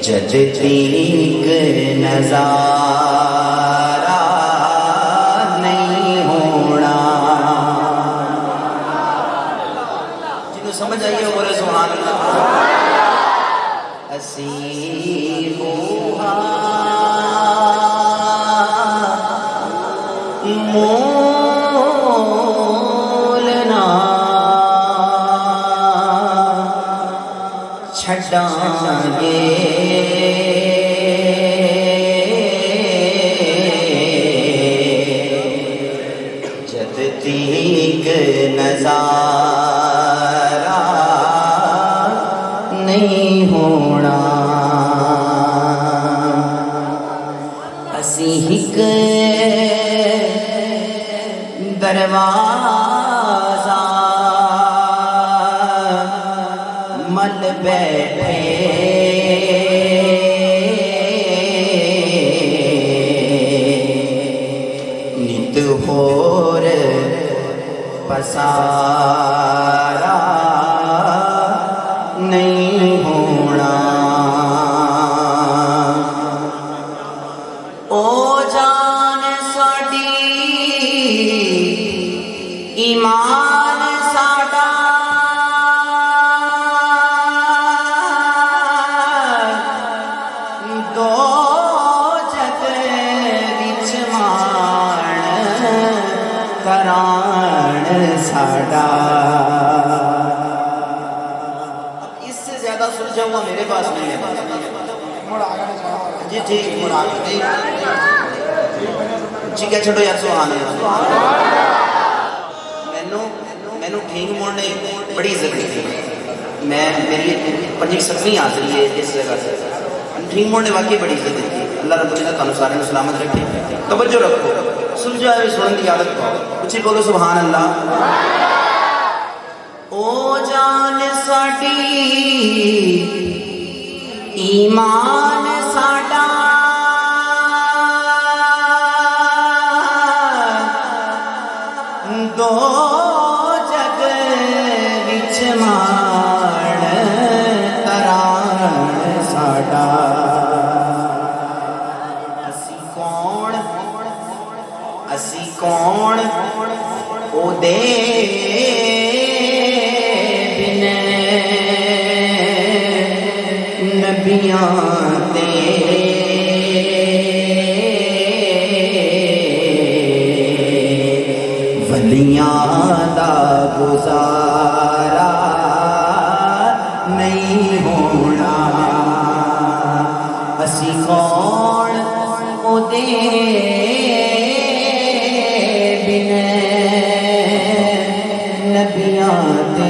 جدتیک نظارہ نہیں ہونا. جنہوں سمجھ آئیے بولے سبحان اللہ. اسیبوہا مولنا چھڑائیں گے جدتیک نظارہ نہیں ہونا. اسی ہک دروازہ مل بیٹھے نت ہور پسارا نہیں ہونا. او جان ساڈی ایمان ساڈا دو جگ وچ مان کران ساڈا. اس سے زیادہ سلجھا ہوا میرے پاس نہیں ہے. جی ٹھیک جی کیا چھوڑو یار سبحان اللہ. مینوں ٹھیک موڑنے بڑی عزت دی. میں میری پنجی ستویں حاضری ہے اس جگہ سے. ٹھیک موڑنے واقعی بڑی عزت دی. اللہ رب العزت تانوں سارے نوں سلامت رکھے. توجہ رکھو سلجھا ہوئے سنن دی عادت پاؤ. اچھی بولو سبحان اللہ. او جان ساڈی ایمان ساڈا دو جگ وچ مان کران ساڈا. اسی کون او دے بن نبیاں تے ولیاں دا گزارا نہیں ہونا. اسی کون او دے بن نبیاں تے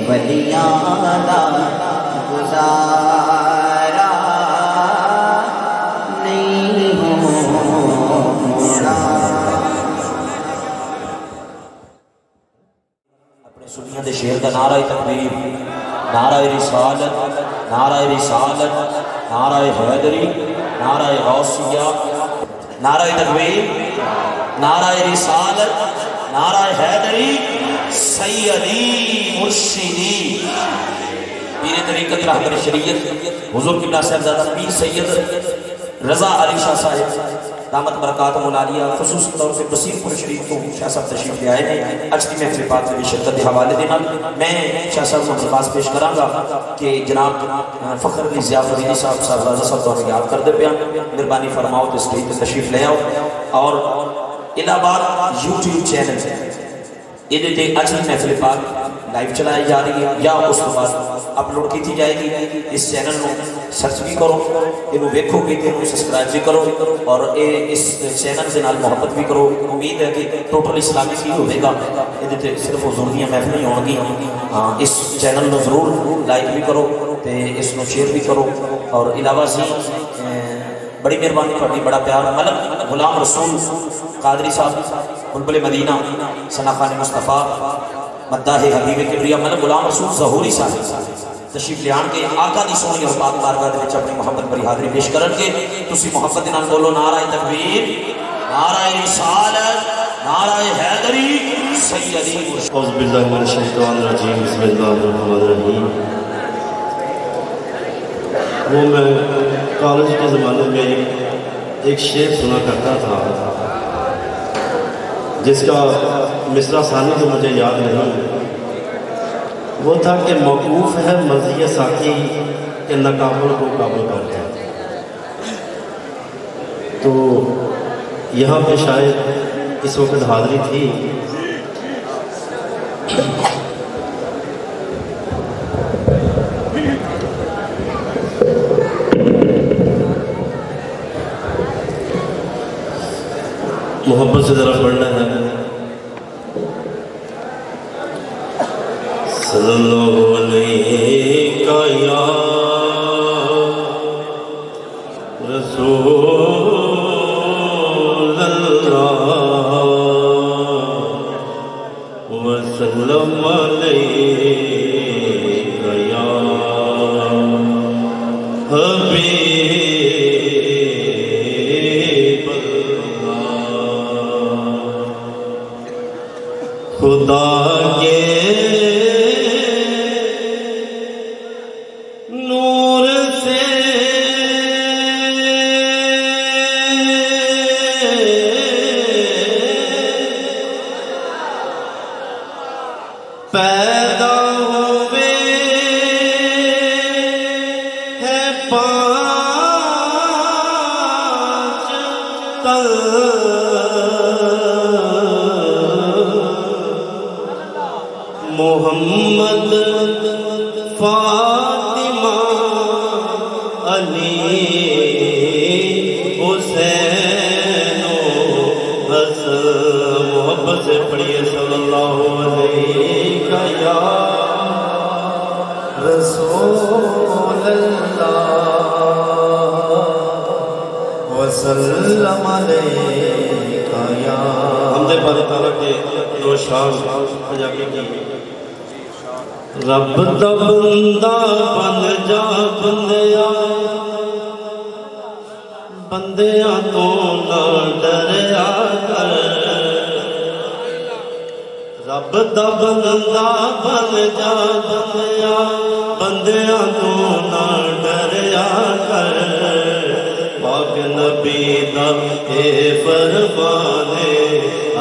ولیاں دا گزارا نہیں ہونا. اپنے سنیاں دے شعر دا نعرہ تکبیر، نعرہ رسالت، نعرہ رسالت، نعرہ حیدری، نعرہ غوثیہ، نعرہ تکبیر، نعرہ رسالت، نعرہ حیدری، سیدی مرشدی پیر طریقت رہبر شریعت حضور قبلہ صاحبزادہ پیر سید رضا علی شاہ صاحب دامت برکاتہم العالیہ خصوصی طور سے بصیر پور شریف کو شاہ صاحب تشریف لے آئے ہیں. آج کی محفل پاک میں شرکت کے حوالے دینا میں شاہ صاحب کو درخواست پیش کراں گا کہ جناب فخر علی ضیاء فریدی صاحب صاحبزادہ صاحب تو یاد کر دے پیا. مہربانی فرماؤ تو اسٹیج پہ تشریف لے آؤ. اور الہ آباد یوٹیوب چینل یہ دیتے آج کی محفل پاک لائیو چلائی جا رہی ہے یا اس کے بعد اپلوڈ کی جائے گی. اس چینل کو سرچ بھی کرو, یہ ویکھو گے تو سبسکرائب بھی کرو اور اس چینل کے نال محبت بھی کرو. امید ہے کہ ٹوٹل اسلامی فیل ہوئے گا, یہ صرف حضور دیاں محفلیں ہون گیاں. اس چینل کو ضرور لائک بھی کرو تے اس کو شیئر بھی کرو. اور علاوہ سے بڑی مہربانی تھوڑی, بڑا پیار. ملک غلام رسول قادری صاحب بلبل مدینہ ثنا خان مصطفیٰ مداح حبیب کبریا, ملک غلام رسول ظہوری صاحب تشریف لیان کے آقا دی سونی اور پاک بارگاہ دے وچ اپنی محبت بری حاضری پیش کرن کے. تسی محبت نال بولو نعرہ تکبیر, نعرہ رسالت, نعرہ حیدری, سیدی مرشد. اعوذ باللہ من الشیطان الرجیم, بسم اللہ الرحمن الرحیم. وہ میں کالج کے زمانے میں ایک شعر سنا کرتا تھا جس کا مصرع ثانی تو مجھے یاد نہیں. وہ تھا کہ موقوف ہے مرضی ساقی کہ ناقابل کو قابل کر جائے. تو یہاں پہ شاید اس وقت حاضری تھی. محبت سے ذرا پڑھنا ہے. صلی اللہ علیہ یا رسول اللہ وسلم علیہ یا حبیب خدا کے نور سے پیدا ہوئے ہیں پانچ محمد فاطمہ علی حسین و حسن. محبت سے پڑھیے صلی اللہ علیہ یا رسول اللہ وسلم علیہ یا. حمد باری تعالیٰ کے روشان پنجابی کی. رب دا بندہ بن جا بندیا, بندیاں تو نہ ڈریا کر. رب دا بندہ بن جا بندیا, بندیاں تو نہ ڈریا کر. پاک نبی دا اے فرمانے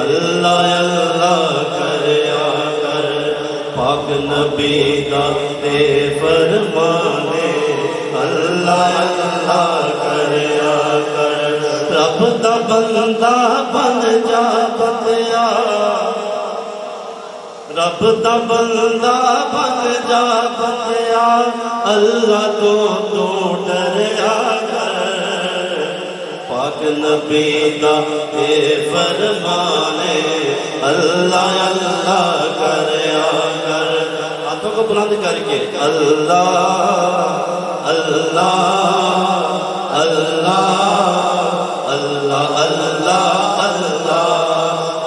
اللہ اللہ کریا کر. پاک نبی دا اے فرمانے اللہ اللہ کریا کر. رب دا بندہ بن جا بندیا, رب دا بندہ بن جا بندیا, اللہ تو ڈریا کر. پاک نبی دا اے فرمانے اللہ اللہ کریا کر. ہاتھوں کو بلند کر کے اللہ اللہ اللہ اللہ اللہ اللہ.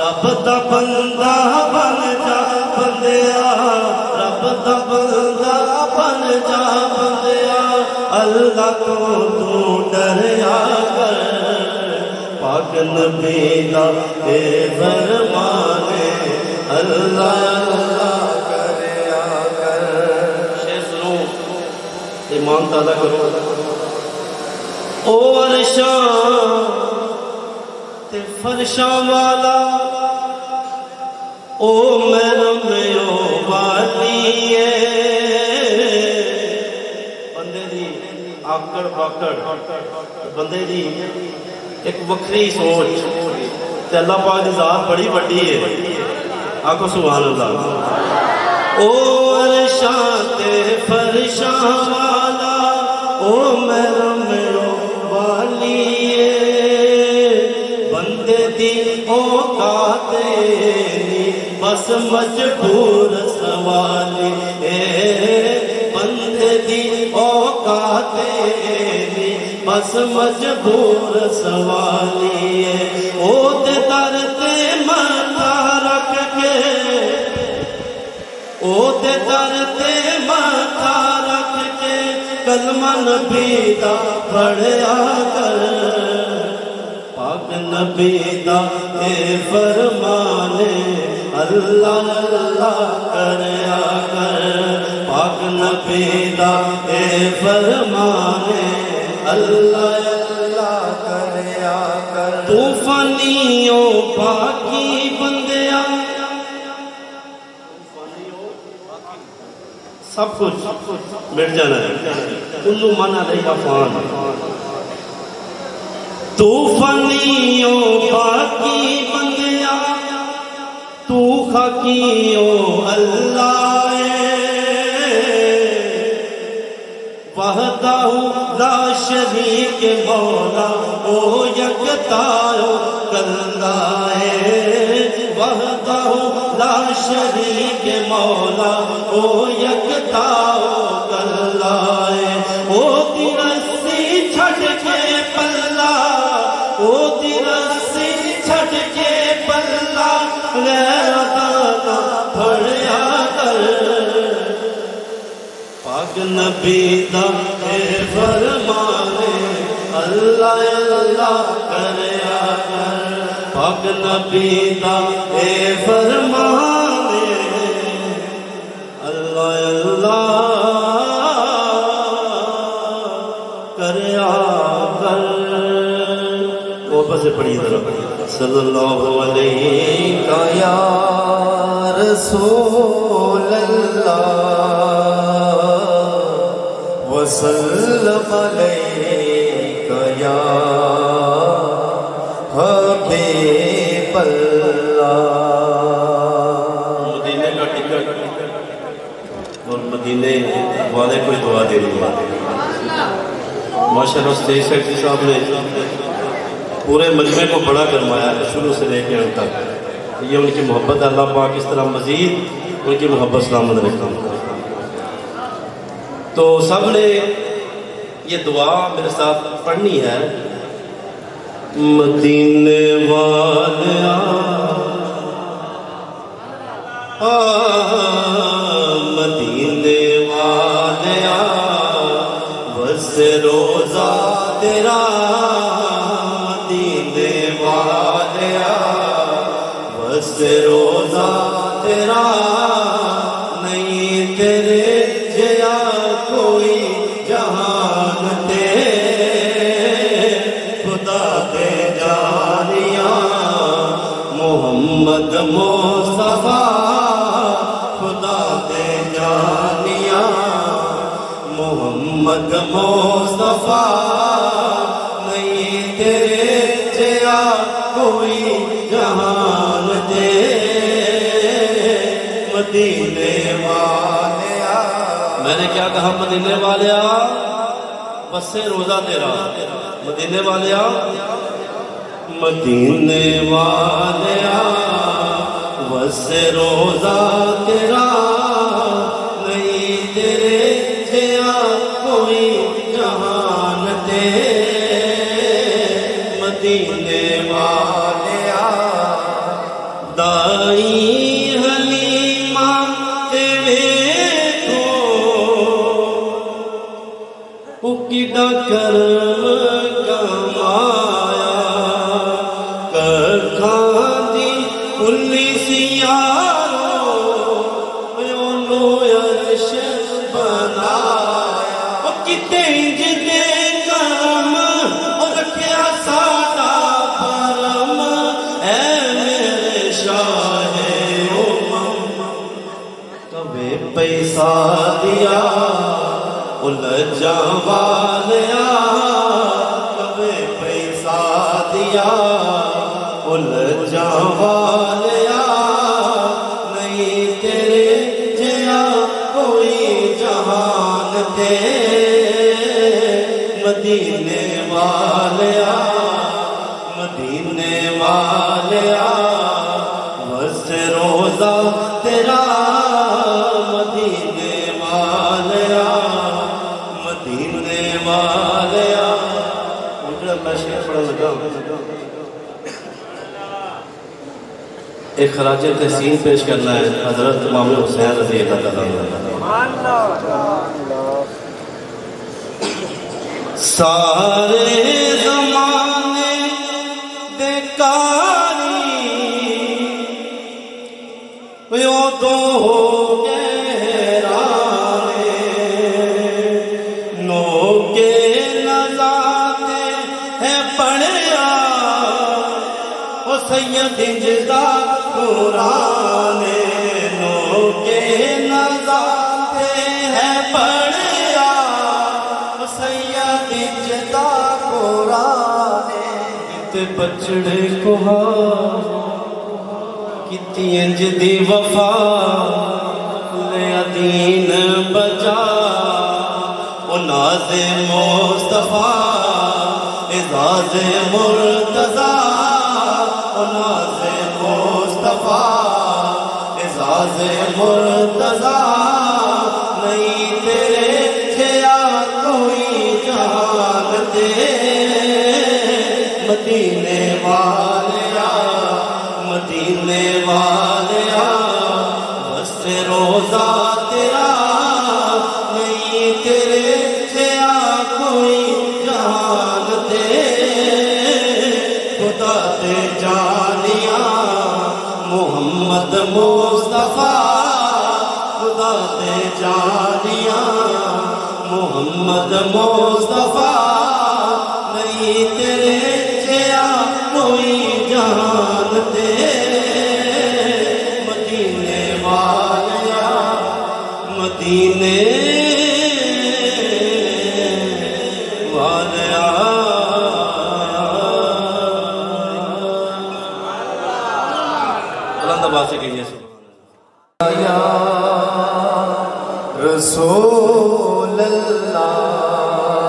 رب دا بندہ بن جا بندیا, رب دا بندہ بن جا بندیا, اللہ تو ڈریا کر. پاک نبی دا اے فرمانے اللہ اللہ کریا کر. شعر سنو, ایمان تازہ کرو. او عرشاں تے فرشاں والا, او محرم او والیے. بندے دی آکڑ پاکڑ, بندے دی ایک وکری سوچ تے اللہ پاک دی ذات بڑی وڈی ہے. آکھو سبحان اللہ. او عرشاں تے فرشاں والا او محرم والیے بندے دی اوقات نہیں بس مجبور سوالی بندے دی اوقات نہیں بس مجبور سوالی او تے در تے ماتھا رکھ کے او تے در تے ماتھا رکھ کے کلمہ نبی دا پڑھیا کر پاک نبی دا اے فرمانے اللہ اللہ کریا کر پاک نبی دا اے فرمانے اللہ اللہ کریا کر تو فانیوں باقی بندیا سب کچھ مٹ جانا ہے کلو من علیہ فان تو فانیوں باقی بندیا تو خاکیوں اللہ وحدہ لا شریک مولا او یکتا کلا وحدہ لا شریک مولا او یکتا کلا او دی رسی چھٹ کے پلا او دی رسی چھٹ کے پلا غیر دانا پھڑیا کر پاک نبی دا اے فرمانے اللہ اللہ کریا کر پاک نبی دا اے فرمانے اللہ اللہ کریا کر واپس سے پڑھی ذرا صلی اللہ علیہ یا رسول اللہ وسلم علیک یا حبیب اللہ مدینے کا ٹکٹ اور مدینے والے کوئی دعا دینی ہے ماشاءاللہ اسٹیج سیکرٹری صاحب نے پورے مجمع کو بڑا کروایا ہے شروع سے لے کے انت تک یہ ان کی محبت ہے اللہ پاک اس طرح مزید ان کی محبت سلامت رکھتا ہوں تو سب نے یہ دعا میرے ساتھ پڑھنی ہے مدینے والیا مدینے والیا بس روزہ تیرا مدینے والیا بس روزہ تیرا نہیں تیرے جیا کوئی جہان دے خدا دے جانیاں محمد مصطفیٰ خدا دے جانیاں محمد مصطفیٰ نہیں تیرے جیا کوئی جہان دے مدینے والیا میں نے کیا کہا مدینے والیا بس سے روزہ تیرا مدینے والیا مدینے والیا بس سے روزہ تیرا نہیں تیرے جیا کوئی جہان دے مدینے والیا دائی حلیمہ کیڈا کرم کمایا ککھاں دی پولیس یارو اونوں عرش بنایا او کتے انج دے کرم او رکھیا ساڈا پرم اے میرے شاہ امم کبھی پیسہ دیا لجا والیا کبھی پیسہ دیا لجا والیا نہیں تیرے جیا مدینے والیا مدینے والیا بس روزہ تیرا مدینے والیا مدینے والیا میں شعر پڑھنے لگا ایک خراج تحسین پیش کرنا ہے حضرت امام حسین رضی اللہ عنہ سارے زمانے دے کاری یوں تو ہو گئے رانے نو کے نظاتے ہیں پڑھیا وہ سید جدا قرآن نو کے نظاتے ہیں پڑھیا وہ سید جدا قرآن تے بچڑے کو کتی انج دی وفا لیا دین بچا وہ ناز مصطفیٰ اعزاز مرتضیٰ وہ ناز مصطفیٰ اعزاز مرتضیٰ نہیں تیرے چھیا کوئی جانتے مدینے والیا مدینے والیا بس روزہ تیرا نہیں تیرے چھیا کوئی جانتے خدا تے جانیا محمد مصطفیٰ خدا تے جانیا محمد مصطفیٰ نہیں تیرے چھیا کوئی جانتے مدینے والیا مدینے والیا بلند آواز سے کہیے یا رسول اللہ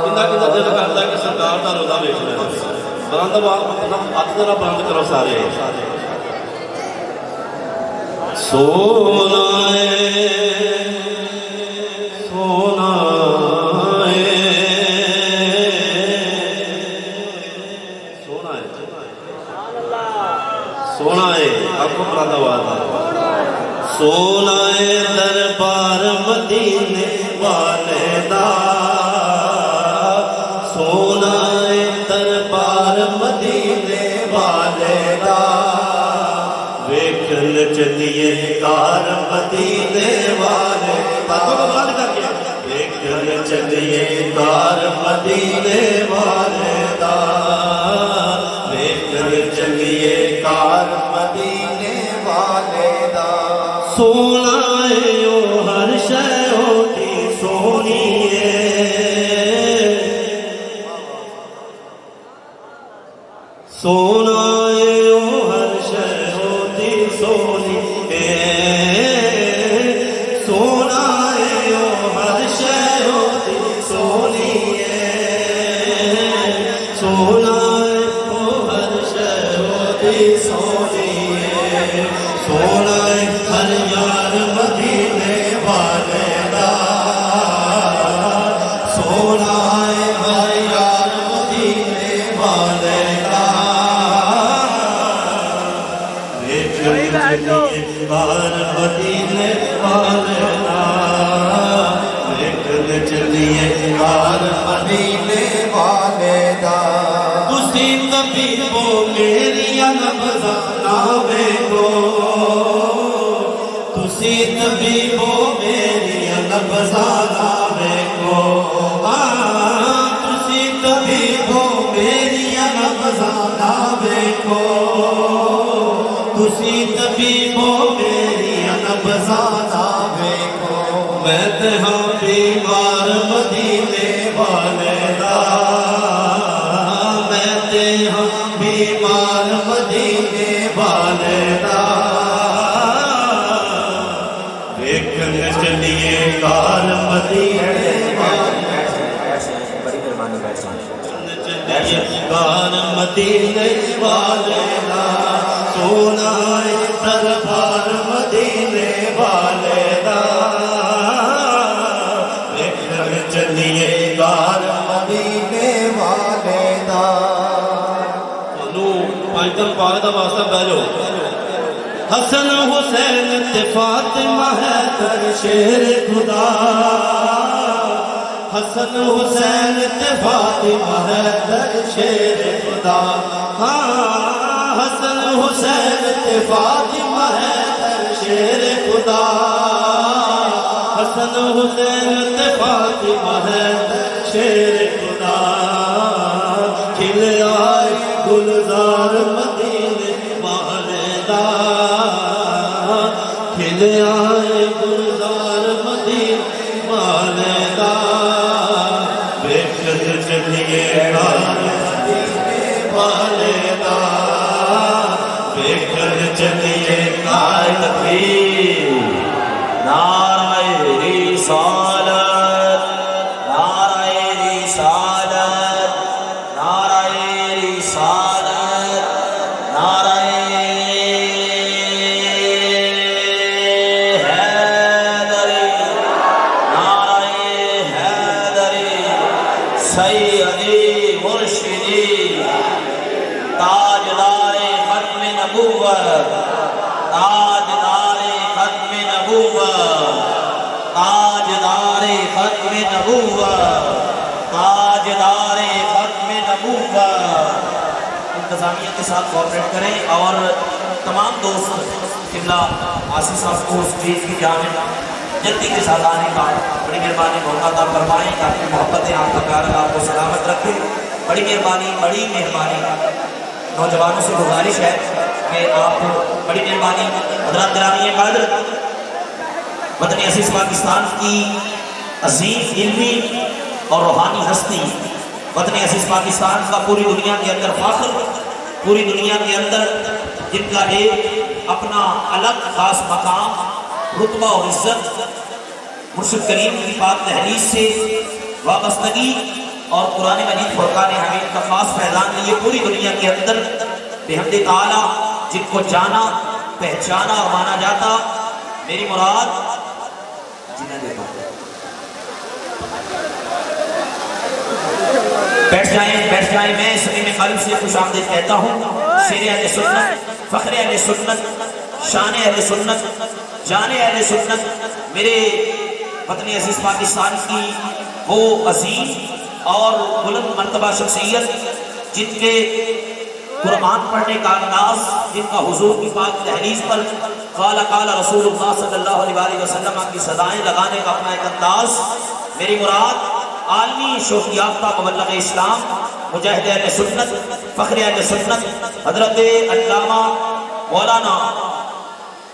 کتا دل کرتا ہے کہ سرکار کا روزہ ویکھنا ہے بلند آواز ہاتھ ذرا بلند کرو سارے سونا ہے سونا ہے سونا ہے سونا ہے آپ کو بلند آواز سونا ہے دربار مدینے والے دا سونا ہے دربار مدینے والے دا ویکھن چلیے کار مدینے والے دا ویکھن چلیے کار مدینے والے دا ویکھن چلیے کار مدینے والے دا سونا ہے او ہر شے ہوتی سونی ہے سونا ہے او ہر شے ہوتی سونی ہے سونا ہے او ہر شے ہوتی سونی ہے سونا ہے او ہر شے ہوتی سونی ہے سونا ہے ہر یار مدینے والے دا سونا ہے ہر یار مدینے والے دا ویکھن چلیے کار مدینے والے دا ویکھن چلیے کار مدینے والے دا تسی طبیبو میری نبضاں نہ ویکھو تسی طبیبو میری نبضاں نہ ویکھو تسی طبیبو میری نبضاں نہ ویکھو تسی طبیبو میری نبضاں نہ ویکھو میں تے ہاں بیمار مدینے والے دا میں تے ہاں بیمار مدینے والے دا دیکھن چلیے کار مدینے بڑی مہربانی بیٹھ چلیے کار مدینے والے دا سونا دربار مدینے والے دا دیکھن چلیے کار مدینے والے دا پانچم پاک دا واسطہ بیجو حسن حسین تے فاطمہ ہے در شیر خدا حسن حسین تے فاطمہ ہے در شیر خدا ہاں حسن حسین تے فاطمہ ہے در شیر خدا حسن حسین تے فاطمہ ہے در شیر خدا کھل آئے گلزار مدینے والے دا کھل آئے گلزار مدینے والے دا بیکھن چلیے کار مدینے والے دا بیکھن چلیے کار تکبیر نعرہ رسالت نعرہ رسالت نعرہ رسالت نعرہ حیدری نعرہ حیدری سیدی مرشدی تاجدار ختم نبوت تاجدار ختم نبوت تاجدار ختم نبوت تاجدار ختم نبوت انتظامیہ کے ساتھ کوآپریٹ کریں اور تمام دوست قبلہ آصف صاحب کو اسٹیج کی جانب جلدی کے ساتھ آنے کا بڑی مہربانی موقع عطا فرمائیں آپ کی محبتیں آپ کا پیار آپ کو سلامت رکھے بڑی مہربانی نوجوانوں سے گزارش ہے کہ آپ بڑی مہربانی حضرات گرامی قدر وطن عزیز پاکستان کی عظیم علمی اور روحانی ہستی وطن عزیز پاکستان کا پوری دنیا کے اندر فخر پوری دنیا کے اندر جن کا ایک اپنا الگ خاص مقام رتبہ اور عزت مرشد کریم کی پاک تحریر سے وابستگی اور قرآن مجید فرقان حمید کا خاص فیضان لیے پوری دنیا کے اندر بحمد تعالی جن کو جانا پہچانا اور مانا جاتا میری مراد جنہیں دیتا بیٹھ جائیں میں سبھی میں قلب سے خوش آمدید کہتا ہوں سیر اہل سنت فخر اہل سنت شان اہل سنت جان اہل سنت میرے وطن عزیز پاکستان کی وہ عظیم اور بلند مرتبہ شخصیت جن کے قرآن پڑھنے کا انداز جن کا حضور کی پاک تحریر پر قال قال رسول اللہ صلی اللہ علیہ وسلم کی صدائیں لگانے کا اپنا ایک انداز میری مراد عالمی شوق یافتہ مبلغ اسلام مجاہد اہل سنت فخر اہل سنت حضرت علامہ مولانا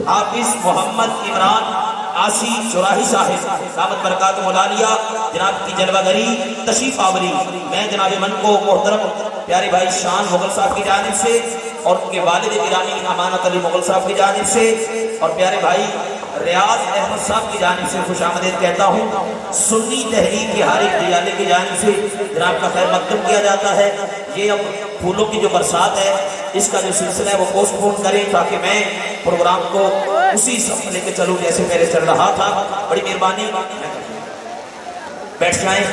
حافظ محمد عمران آسی چوراہی صاحب دامت برکات مولالیہ جناب کی جلوہ گری تشریف آوری میں جناب من کو محترم پیارے بھائی شان مغل صاحب کی جانب سے اور ان کے والد گرامی امانت علی مغل صاحب کی جانب سے اور پیارے بھائی ریاض احمد صاحب کی جانب سے خوش آمدید کہتا ہوں سنی تحریک کی حارق دیالے کی جانب سے جناب کا خیر مقدم کیا جاتا ہے یہ اب پھولوں کی جو برسات ہے اس کا جو سلسلہ ہے وہ پوسٹ پون کریں تاکہ میں پروگرام کو اسی سب لے کے چلوں جیسے پہلے چل رہا تھا بڑی مہربانی بیٹھ جائیں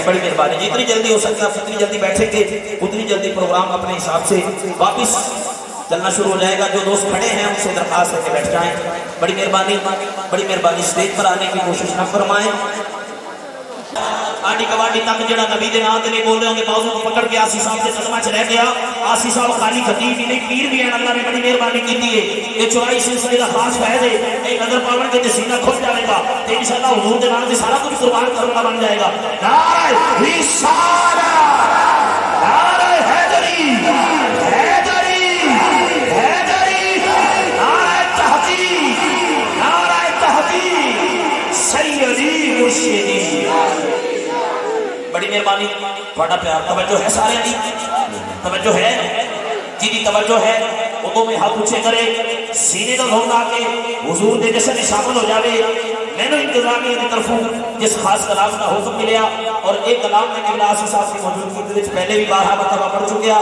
بڑی مہربانی جتنی جلدی ہو سکتا ہے اتنی جلدی بیٹھیں گے اتنی جلدی پروگرام اپنے حساب سے واپس چلنا شروع ہو جائے گا جو دوست کھڑے ہیں ان سے درخواست ہے کہ بیٹھ جائیں بڑی مہربانی اسٹیج پر آنے کی کوشش نہ فرمائیں آنٹی کباٹی تک جڑا نبی دے نام تے نہیں بول رہے ہوں گے باؤں کو پکڑ کے آسی صاحب سے قدمہ چ رہ گیا آسی صاحب خالی خطیب ہی نہیں پیر بھی ہیں اللہ نے بڑی مہربانی کی ہے یہ چورائی سلسلے کا خاص فیض ہے ایک نظر پاون کے سینہ کھل جائے گا تے انشاءاللہ حضور دے نام سے سارا کچھ قربان کرنا بن جائے گا نعرہ رسالت نعرہ حیدری نعرہ تحقیق سیدی مرشدی بڑی مہربانی بڑا پیار توجہ ہے سارے دی توجہ ہے جی دی توجہ ہے اردو میں ہاتھ اونچے کرے سینے کا دھون آ کے حضور دے جسم میں شامل ہو جاوے میں نے انتظامیہ کی طرفوں جس خاص کلام کا حکم ملیا اور ایک کلام میں قبلہ آسی صاحب کی موجودگی کے پہلے بھی بارہا مرتبہ پڑھ چکیا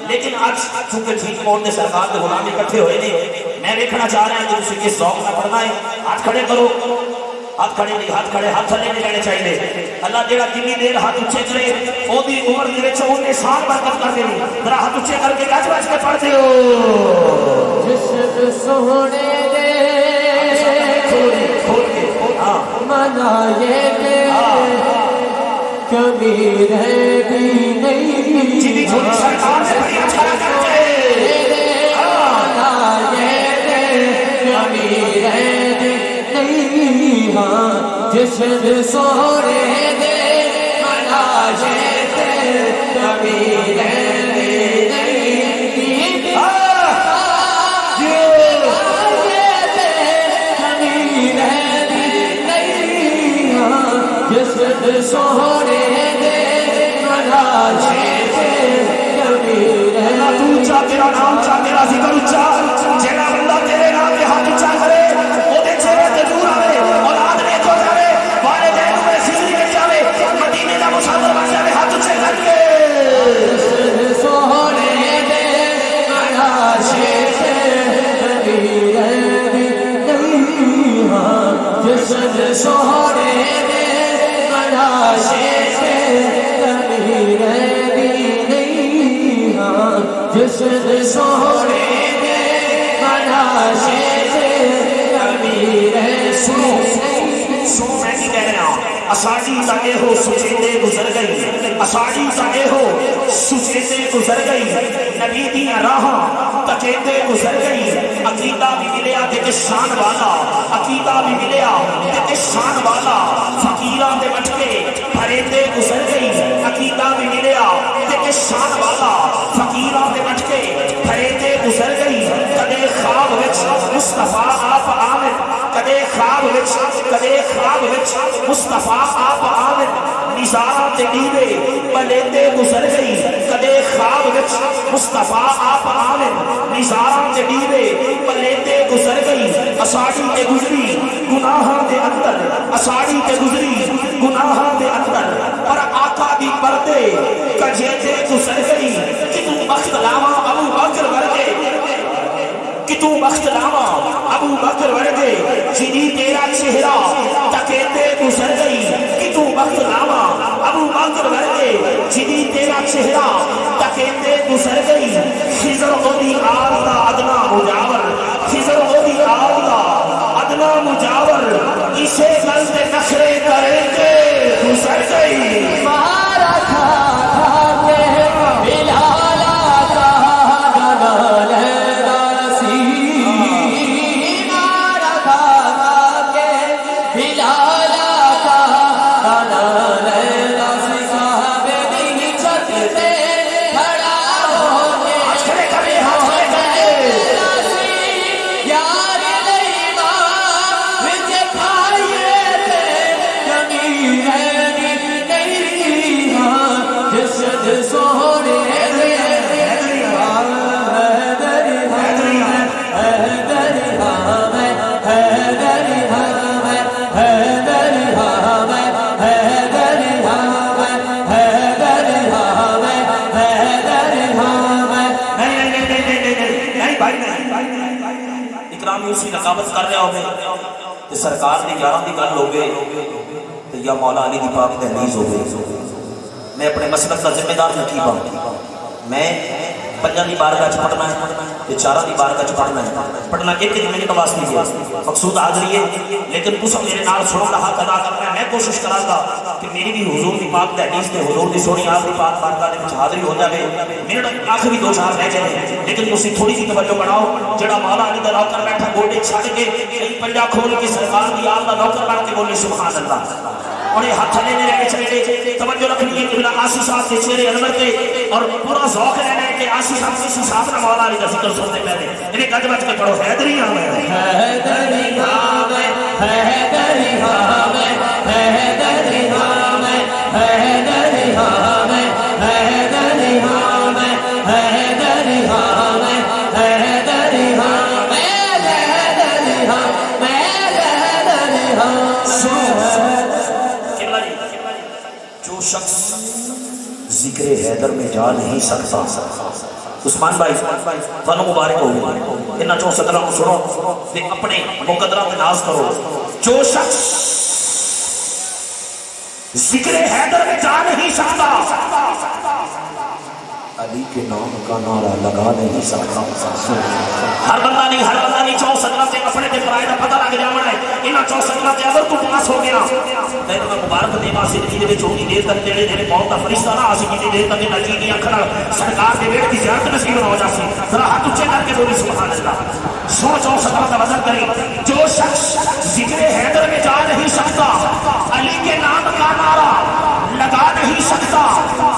لیکن آج چونکہ ٹھیک موڑ نے سرکار کے غلام اکٹھے ہوئے نے میں دیکھنا چاہ رہا ہوں کہ اسے کس ذوق میں پڑھنا ہے ہاتھ کھڑے کرو ہاتھ کھڑے نہیں ہاتھ کھڑے ہاتھ تھلے نہیں رہنے چاہیے اللہ جڑا کتنی دیر ہاتھ اونچے کرے وہ دی عمر دے وچ اونے سال برکت کر دینی ذرا ہاتھ اونچے کر کے گج بج کے پڑھتے ہو جسم سونے دے کھول کے ہاں منائے دے کبھی رہی نہیں جی چھوٹی سرکار سے بڑی اچھا کرتے منائے دے کبھی رہی نہیں ہاں جسم سونے دے منائے دے کبھی رہی نہیں سونے دے مناجے اللہ تو اونچا تیرا نام اونچا تیرا ذکر اونچا جیڑا بندہ تیرے نام کے ہاتھ اونچا کرے وہ دے چہرے تے نور آوے اولاد نے تو جاوے والدین میں زندگی میں جاوے مدینے دا مسافر بن جاوے ہاتھ اونچے کر کے سونے دے مناجے جسد سونے دے مناجے کبھی رہی نہیں ہاں جسد سونے دے مناجے کبھی رہی سنو میں کی کہہ رہا ہوں اساڑی تاکہ ہو سچیتے گزر گئی اساڑی تاکہ ہو سچیتے گزر گئی نبی دیاں راہاں تکیتے گزر گئی عقیدہ بھی ملیا تے شان والا عقیدہ بھی ملیا تے شان والا فقیراں دے بچ کے پھریتے گزر گئی عقیدہ بھی ملیا تے شان والا فقیراں دے بچ کے پھریتے گزر گئی کدے خواب وچ مصطفیٰ آپ آمد کدے خواب وچ مصطفیٰ آپ آمد نظارہ تے دیوے پلیتے گزر گئی کدے خواب وچ مصطفیٰ آپ آمد نظارہ تے دیوے پلیتے گزر گئی اساڑی تے گزری گناہاں دے اندر اساڑی تے گزری گناہاں دے اندر پر آقا دی پردے کجیتے گزر گئی کہ تو بخت لاواں ابو بکر ورگے کہ تو بخت لاواں ابو بکر ورگے جنی تیرا چہرہ تکیتے گزر گئی کہ تو بخت لاواں ابو بکر ورگے جنی تیرا چہرہ تکیتے گزر گئی خضر اودی آل دا ادنا مجاور خضر اودی آل دا ادنا مجاور اسے گل تے نخرے کرے کے گزر گئی مارا کھا کے بلالا کا گنال راسی مارا کھا کے بلالا کا گنال راسی صاحب دی چھت تے کھڑا ہو کے کھڑے کرے ہاتھ کھڑے کرے راسی یار لیما وچ کھائیے تے کمی رہی نہیں ہاں جسد سونے دے اکرامی اسی رقابت کر رہا ہوگے کہ سرکار دی یاران دی گل ہو گئے تو یا مولا علی دی پاک تحریز ہو گئے میں اپنے مسلک کا ذمہ دار نہیں ہوں میں پنجاں دی بارگاہ چ پڑھنا ہے تے چاراں دی بارگاہ چ پڑھنا ایک منٹ واسطے نہیں ہے مقصود حاضری ہے لیکن تساں میرے نال سنو دا حق ادا کرنا ہے میں کوشش کراں گا کہ میری بھی حضور دی پاک تحریز تے حضور دی سونی آپ دی پاک بارگاہ دے وچ حاضری ہو جاوے منٹ آخری 2 4 رہ گئے لیکن تسی تھوڑی سی توجہ بناؤ جڑا مولا علی دا نوکر بیٹھا گوڈے چھڈ کے کئی پنجا کھول کے سرکار دی آل دا نوکر بن کے بولے سبحان اللہ اور یہ ہاتھ لے میرے کے چلے توجہ رکھنی ہے قبلہ آسی صاحب کے چہرے انور پہ اور پورا ذوق لینا ہے کہ آسی صاحب کسی صاحب نے مولا علی کا ذکر سنتے پہلے انہیں گج بج کے پڑھو حیدری ہاں میں حیدری ہاں میں حیدری ہاں میں حیدری ہاں میں حیدری ہاں میں حیدری ہاں میں حیدری ہاں میں حیدری ہاں میں جو شخص ذکر حیدر میں جا نہیں سکتا. عثمان بھائی تھانو مبارک ہو انہاں چوں صدرہ کو سنو تے اپنے مقدرہ پہ ناز کرو. جو شخص ذکر حیدر میں جا نہیں سکتا علی کے نام کا نعرہ لگا نہیں سکتا. ہر بندہ نہیں چون صدرہ سے اپنے تے پرائے دا پتہ لگ جاونا ہے. انہاں چون صدرہ تے اگر تو پاس ہو گیا تے میں مبارک دے واسطے جی دے چوڑی دیر تک جڑے جڑے موت دا فرشتہ نہ آسی کی دیر تک نجی دی اکھ نال سرکار دے ویٹ دی زیارت نصیب ہو جاسی. ذرا ہاتھ اونچے کر کے بولی سبحان اللہ. سو چون صدرہ کا وزن کریں. جو شخص ذکر حیدر میں جا نہیں سکتا علی کے نام کا نعرہ لگا نہیں سکتا.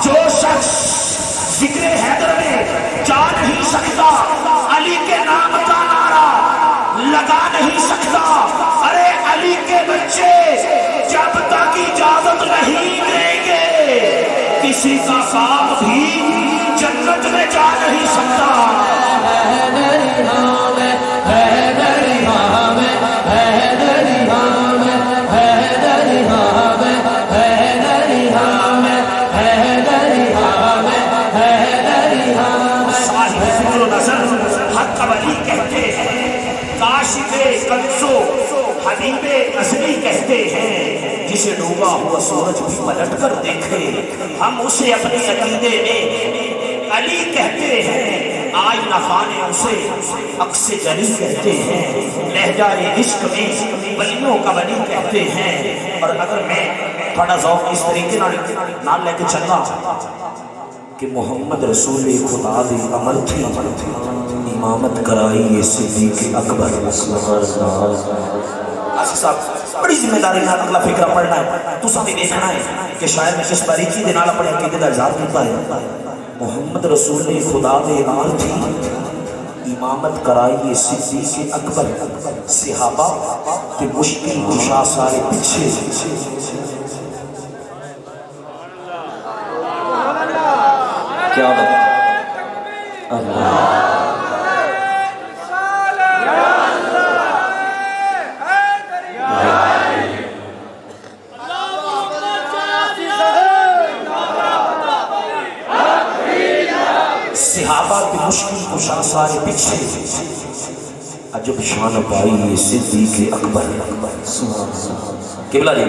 جو شخص ذکر حیدر میں جا نہیں سکتا علی کے نام کا نعرہ لگا نہیں سکتا. ارے علی کے بچے جب تک اجازت نہیں دیں گے کسی کا باپ بھی جنت میں جا نہیں سکتا. حبیب ازلی کہتے ہیں جسے ڈوبا ہوا سورج بھی پلٹ کر دیکھے ہم اسے اپنے عقیدے میں علی کہتے ہیں. آئینہ خانے اسے عکس جلی کہتے ہیں. لہجہ عشق میں ولیوں کا ولی کہتے ہیں. اور اگر میں تھوڑا ذوق اس طریقے نال لے کے چلنا کہ محمد رسول خدا دی عمل تھی امامت کرائی صدیق اکبر. آصف صاحب بڑی ذمہ داری نال اگلا فکرہ پڑھنا ہے. تو سب دیکھنا ہے کہ شاعر میں کس باریکی دے نال اپنے عقیدے دا اظہار کرتا ہے. محمد رسول خدا دے عمل تھی امامت کرائی صدیق اکبر. صحابہ کے مشکل کشا سارے پیچھے. کیا بات اللہ صحابہ کی مشکل کشا سارے پیچھے. عجب شان پائی صدیق اکبر. قبلہ جی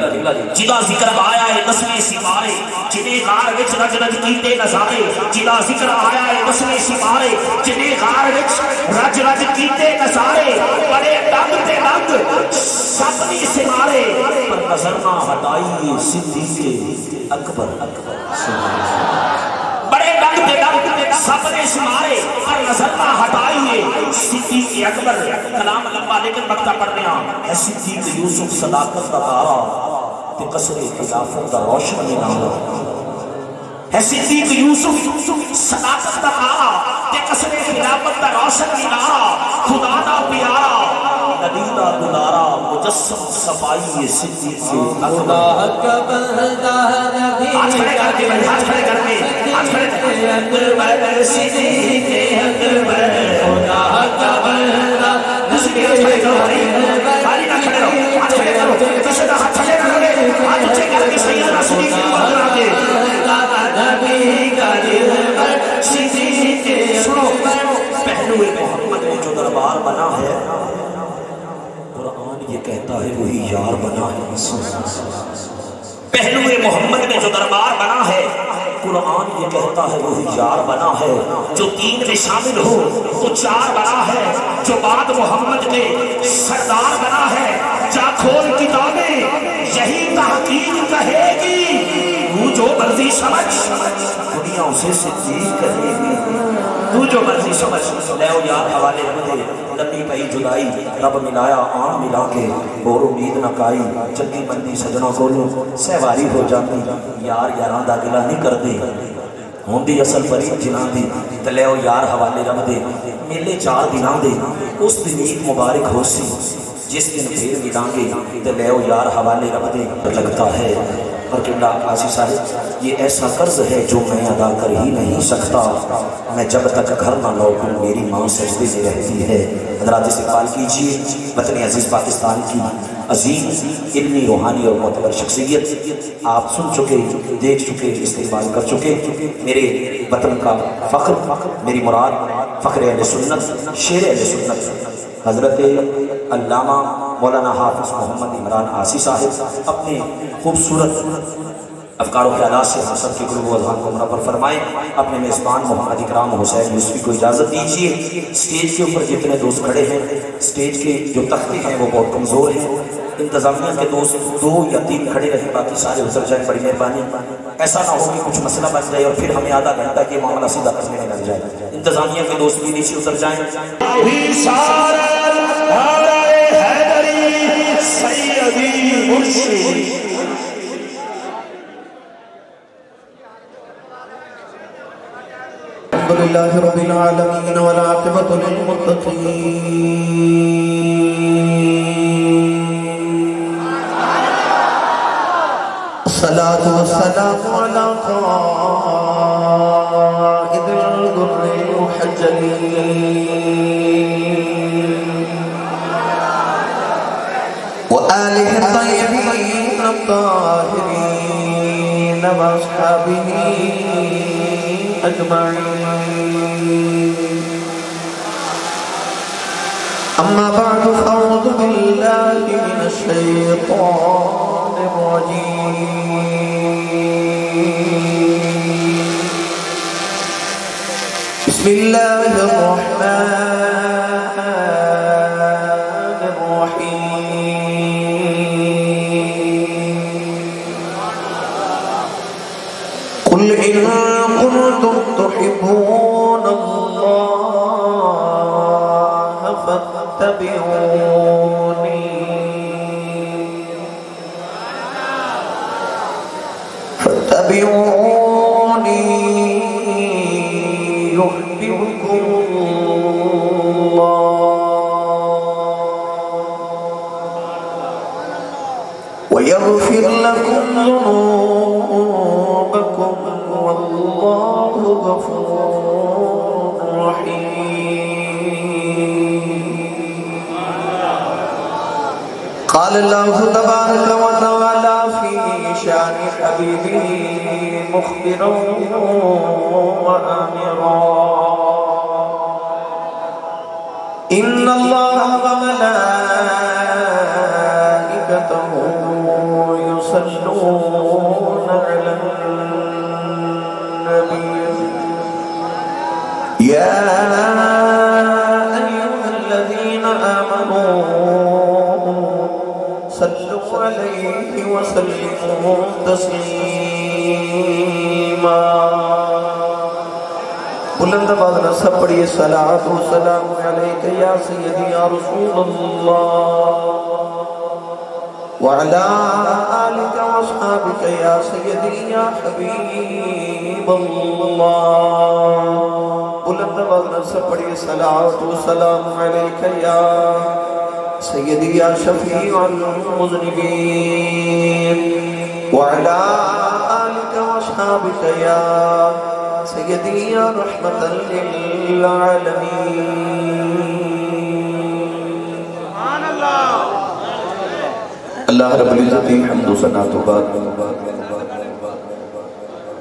جدا ذکر آیا ہے 10ویں سپارے جنہیں غار وچ رج رج کیتے نظارے. جدا ذکر آیا ہے 10ویں سپارے جنہیں غار وچ رج رج کیتے نظارے. بڑے ڈنگ تے ڈنگ سب نے سمارے پر نظر نہ ہٹائی صدیق اکبر. بڑے ڈنگ تے ڈنگ سب نے سمارے پر نظر نہ ہٹائی صدیق اکبر. کلام لمبا لیکن مقطع پڑھنے ہے. صدیق یوسف صداقت کا تارا تے قصر خلافت کا روشن مینارہ. ہے صدیق یوسف صداقت کا تارا تے قصر خلافت کا روشن مینارہ. خدا دا پیارا نبی دا دلارا مجسم صفائی صدیق اکبر. ہاتھ کھڑے کر کے ہاتھ کھڑے کر کے ہاتھ کھڑے کر کے اکبر صدیق اکبر. خدا کا بندہ دوسری ہاتھ کھڑے کرو خالی نہ کھڑے رہو. ہاتھ کھڑے کرو کسی کا ہاتھ کھڑے کرو گے ہاتھ اونچے کر کے سیدنا صدیق اکبر بنا دے. نبی کا دل پر صدیق. سنو پہلو محمد میں جو دربار بنا ہے قرآن یہ کہتا ہے وہی یار بنا ہے. پہلو محمد میں جو دربار بنا ہے قرآن یہ کہتا ہے وہی یار بنا ہے. جو 3 میں شامل ہو تو 4 بنا ہے. جو بعد محمد کے سردار بنا ہے جا کھول کتابیں یہی تحقیق کہے گی. تو جو مرضی سمجھ دنیا اسے صدیق کہے گی. تو جو مرضی سمجھ لے او یار حوالے رکھ دے. لمبی پئی جدائی رب ملایا آن ملا کے اور امید نہ کائی. جلدی بندی سجنا کولو سہواری ہو جاتی. یار یاراں دا گلا نہیں کردے ہوندی اصل فرید جناں دی. تے لے او یار حوالے رکھ دے. میلے 4 دناں دے اس دن عید مبارک ہو سی جس دن پھر ملیں گے. تے لے او یار حوالے رکھ دے. لگتا ہے اور قبلہ آصف صاحب یہ ایسا قرض ہے جو میں ادا کر ہی نہیں سکتا. میں جب تک گھر نہ لوٹوں میری ماں سجدے میں رہتی ہے. حضرات استقبال کیجئے وطن عزیز پاکستان کی عظیم علمی روحانی اور معتبر شخصیت آپ سن چکے دیکھ چکے استقبال کر چکے میرے وطن کا فخر میری مراد فخر اہل سنت شیر اہل سنت حضرت علامہ مولانا حافظ محمد عمران عاصی صاحب اپنے خوبصورت افکار و خیالات سے ہم سب کے قلوب و اذہان کو منور فرمائیں. اپنے میزبان محمد اکرام حسین یوسفی کو اجازت دیجیے. اسٹیج کے اوپر جتنے دوست کھڑے ہیں اسٹیج کے جو تختے ہیں وہ بہت کمزور ہیں. انتظامیہ کے دوست 2 یا 3 کھڑے رہیں باقی سارے اتر جائیں. بڑی مہربانی. ایسا نہ ہو کہ کچھ مسئلہ بن جائے اور پھر ہمیں آدھا گھنٹہ کے معاملہ سیدھا کرنے میں لگ جائے. انتظامیہ کے دوست بھی نیچے اتر جائیں. الحمد لله رب العالمين والعاقبة للمتقين الصلاة والسلام على قائد الغر المحجلين وآله الطيبين الطاهرين وأصحابه أجمعين. أما بعد فأعوذ بالله من الشيطان الرجيم. بسم الله الرحمن الرحيم. قل إن كنتم تحبون الله فاتبعوني يحببكم الله ويغفر لكم ذنوبكم والله غفور رحيم. قال الله تبارك وتعالى في شان حبيبه مخبرا وآمرا إن الله وملائكته يصلون على النبي يا أيها الذين آمنوا صلوا عليه وسلموا تسليما. بلند آواز میں سب پڑھیے صلاۃ و سلام علیک یا سیدی یا رسول اللہ وعلى آلك وأصحابك يا سيدي يا حبيب الله. بلند آواز میں سب پڑھیے صلاۃ و سلام علیک یا سيدي يا شفيع المذنبين وعلى آلك وأصحابك يا سيدي يا رحمة للعالمين. اللہ رب العزت حمد و ثنا تو بعد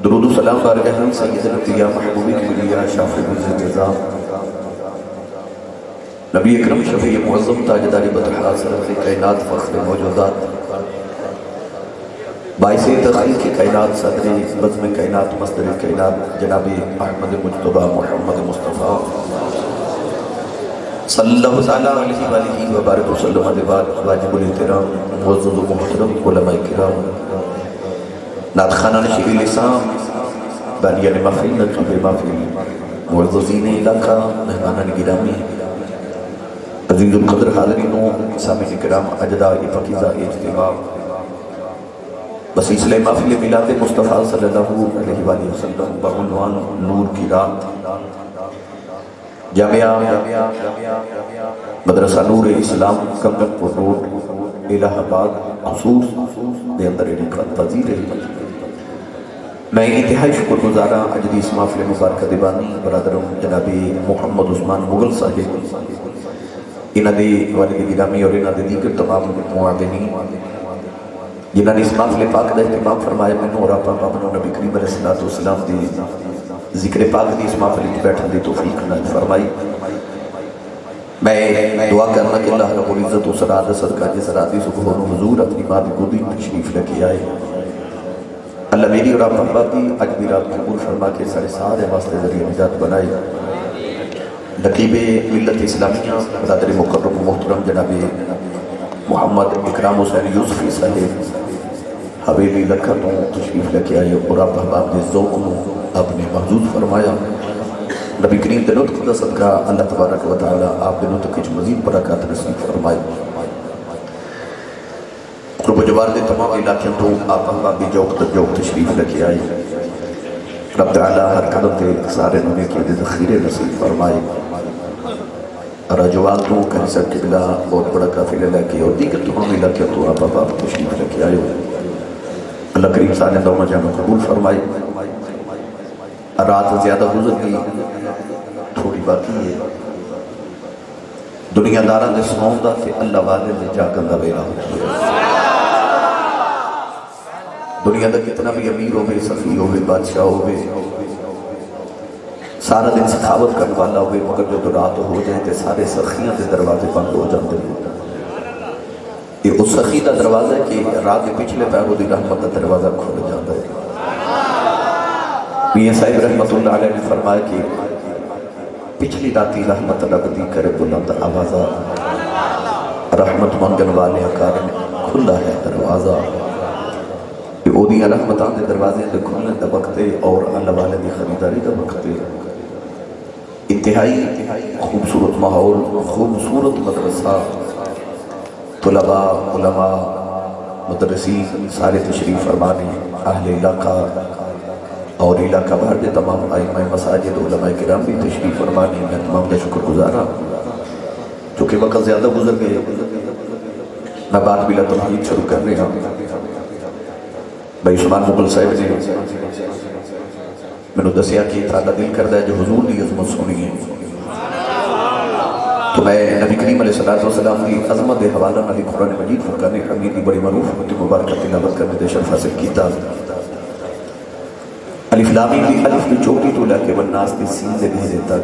درود و سلام بارگاہ سید الانبیاء محبوب کبریا شافع الجزا نبی اکرم شفیع معظم تاجدار بطحات سرف کائنات فخر موجودات باعث تخلیق کائنات صدر بزم کائنات مصدر کائنات جناب احمد مجتبہ محمد مصطفیٰ صلی اللہ علیہ وآلہ وبارک وسلم بعد واجب الاحترام معزز و محترم علماء کرام نعت خانان شیخ لسان بانیان محفل نقیب محفل معززین علاقہ مہمانان گرامی عزیز القدر حاضرینوں سامعین کرام اجداء فقیزہ اجتماع بسلسلہ محفل میلاد مصطفیٰ صلی اللہ علیہ وآلہ وسلم بعنوان نور کی رات جامعہ مدرسہ نور اسلام کمرک پور روڈ الہ آباد خصوص دے اندر انعقاد پذیر ہے. میں انتہائی شکر گزارا اجدی اس محفل مبارکہ دیوانی برادروں جناب محمد عثمان مغل صاحب انہاں دی والد گرامی اور انہاں دی دیگر تمام معاونین جنہاں نے اس محفل پاک کا اہتمام فرمایا، مینوں اور آپ اپنوں نبی کریم علیہ السلام دی ذکر پاک دی اس محفل وچ بیٹھن دی توفیق عنایت فرمائی۔ میں دعا کرنا کہ اللہ رب العزت اس رات صدقہ جس رات دی صبح نو حضور اپنی ماں دی گودی تشریف لے کے آئے، اللہ میری اور آپ محبت کی اج بھی رات قبول فرما کے سارے سارے واسطے ذریعہ نجات بنائے۔ نقیب ملت اسلامیہ برادر مکرم محترم جناب محمد اکرام حسین یوسفی صاحب حویلی لکھا تو تشریف لے کے آئے اور آپ احباب کے ذوق کو آپ نے محفوظ فرمایا۔ نبی کریم کے نطق کا صدقہ اللہ تبارک و تعالی آپ کے نطق کی مزید برکات نصیب فرمائے۔ قرب و جوار دے تمام علاقوں تو آپ احباب بھی جوق در جوق تشریف لے کے آئے۔ رب تعالی ہر قدم تے سارے نونے کے دے ذخیرے نصیب فرمائے۔ راجوال تو کہنسر قبلہ بہت بڑا قافلہ لے کے اور دیگر تمام علاقوں تو آپ احباب تشریف لے کے آئے۔ اللہ کریم سارے دونوں جانوں قبول فرمائے۔ رات زیادہ گزر گئی، تھوڑی باقی ہے۔ دنیا داران دے سون دا تے اللہ والے دے جاگن دا ویلا ہوتی ہے۔ دنیا دا کتنا بھی امیر ہوئے، سخی ہوئے، بادشاہ ہوئے، سارا دن سخاوت کرنے والا ہوئے، مگر جو رات ہو جائے تے سارے سخیاں دے دروازے بند ہو جاتے ہیں۔ یہ اس سخی دا دروازہ ہے کہ رات کے پچھلے پیروں دی رحمت دا دروازہ کھل جاتا ہے۔ میاں صاحب رحمت اللہ علیہ نے فرمایا کہ پچھلی راتی رحمت رب دی کرے بلند آوازہ، رحمت منگن والے کارن کھلا ہے دروازہ۔ کہ او دیاں رحمتاں دے دروازے دے کھلنے دا وقت ہے اور اللہ والے دی خریداری دا وقت ہے۔ انتہائی خوبصورت ماحول، خوبصورت مدرسہ، طلباء، علماء، مدرسین سارے تشریف فرمانے، اہل علاقہ اور علاقہ بھر دے تمام ائمہ مساجد علماء کرام بھی تشریف فرمانے، میں تمام کا شکر گزارا۔ چونکہ وقت زیادہ گزر گئے، میں بات بلا تمہید شروع کر رہا ہوں۔ بھائی عثمان مغل صاحب نے میں نے دسیا کہ تعالیٰ دل کردہ ہے جو حضور دی عظمت سنی ہے، تو میں نبی کریم علیہ السلام کی عظمت دے حوالہ نبی قرآن مجید فرقان حمید کی بڑی معروف ہوتی مبارکہ تلاوت کرنے دے شرف حاصل کیتا۔ الف لامی بھی الف بھی چوٹی تو لے کے والناس دی سین دے بھی دیتا۔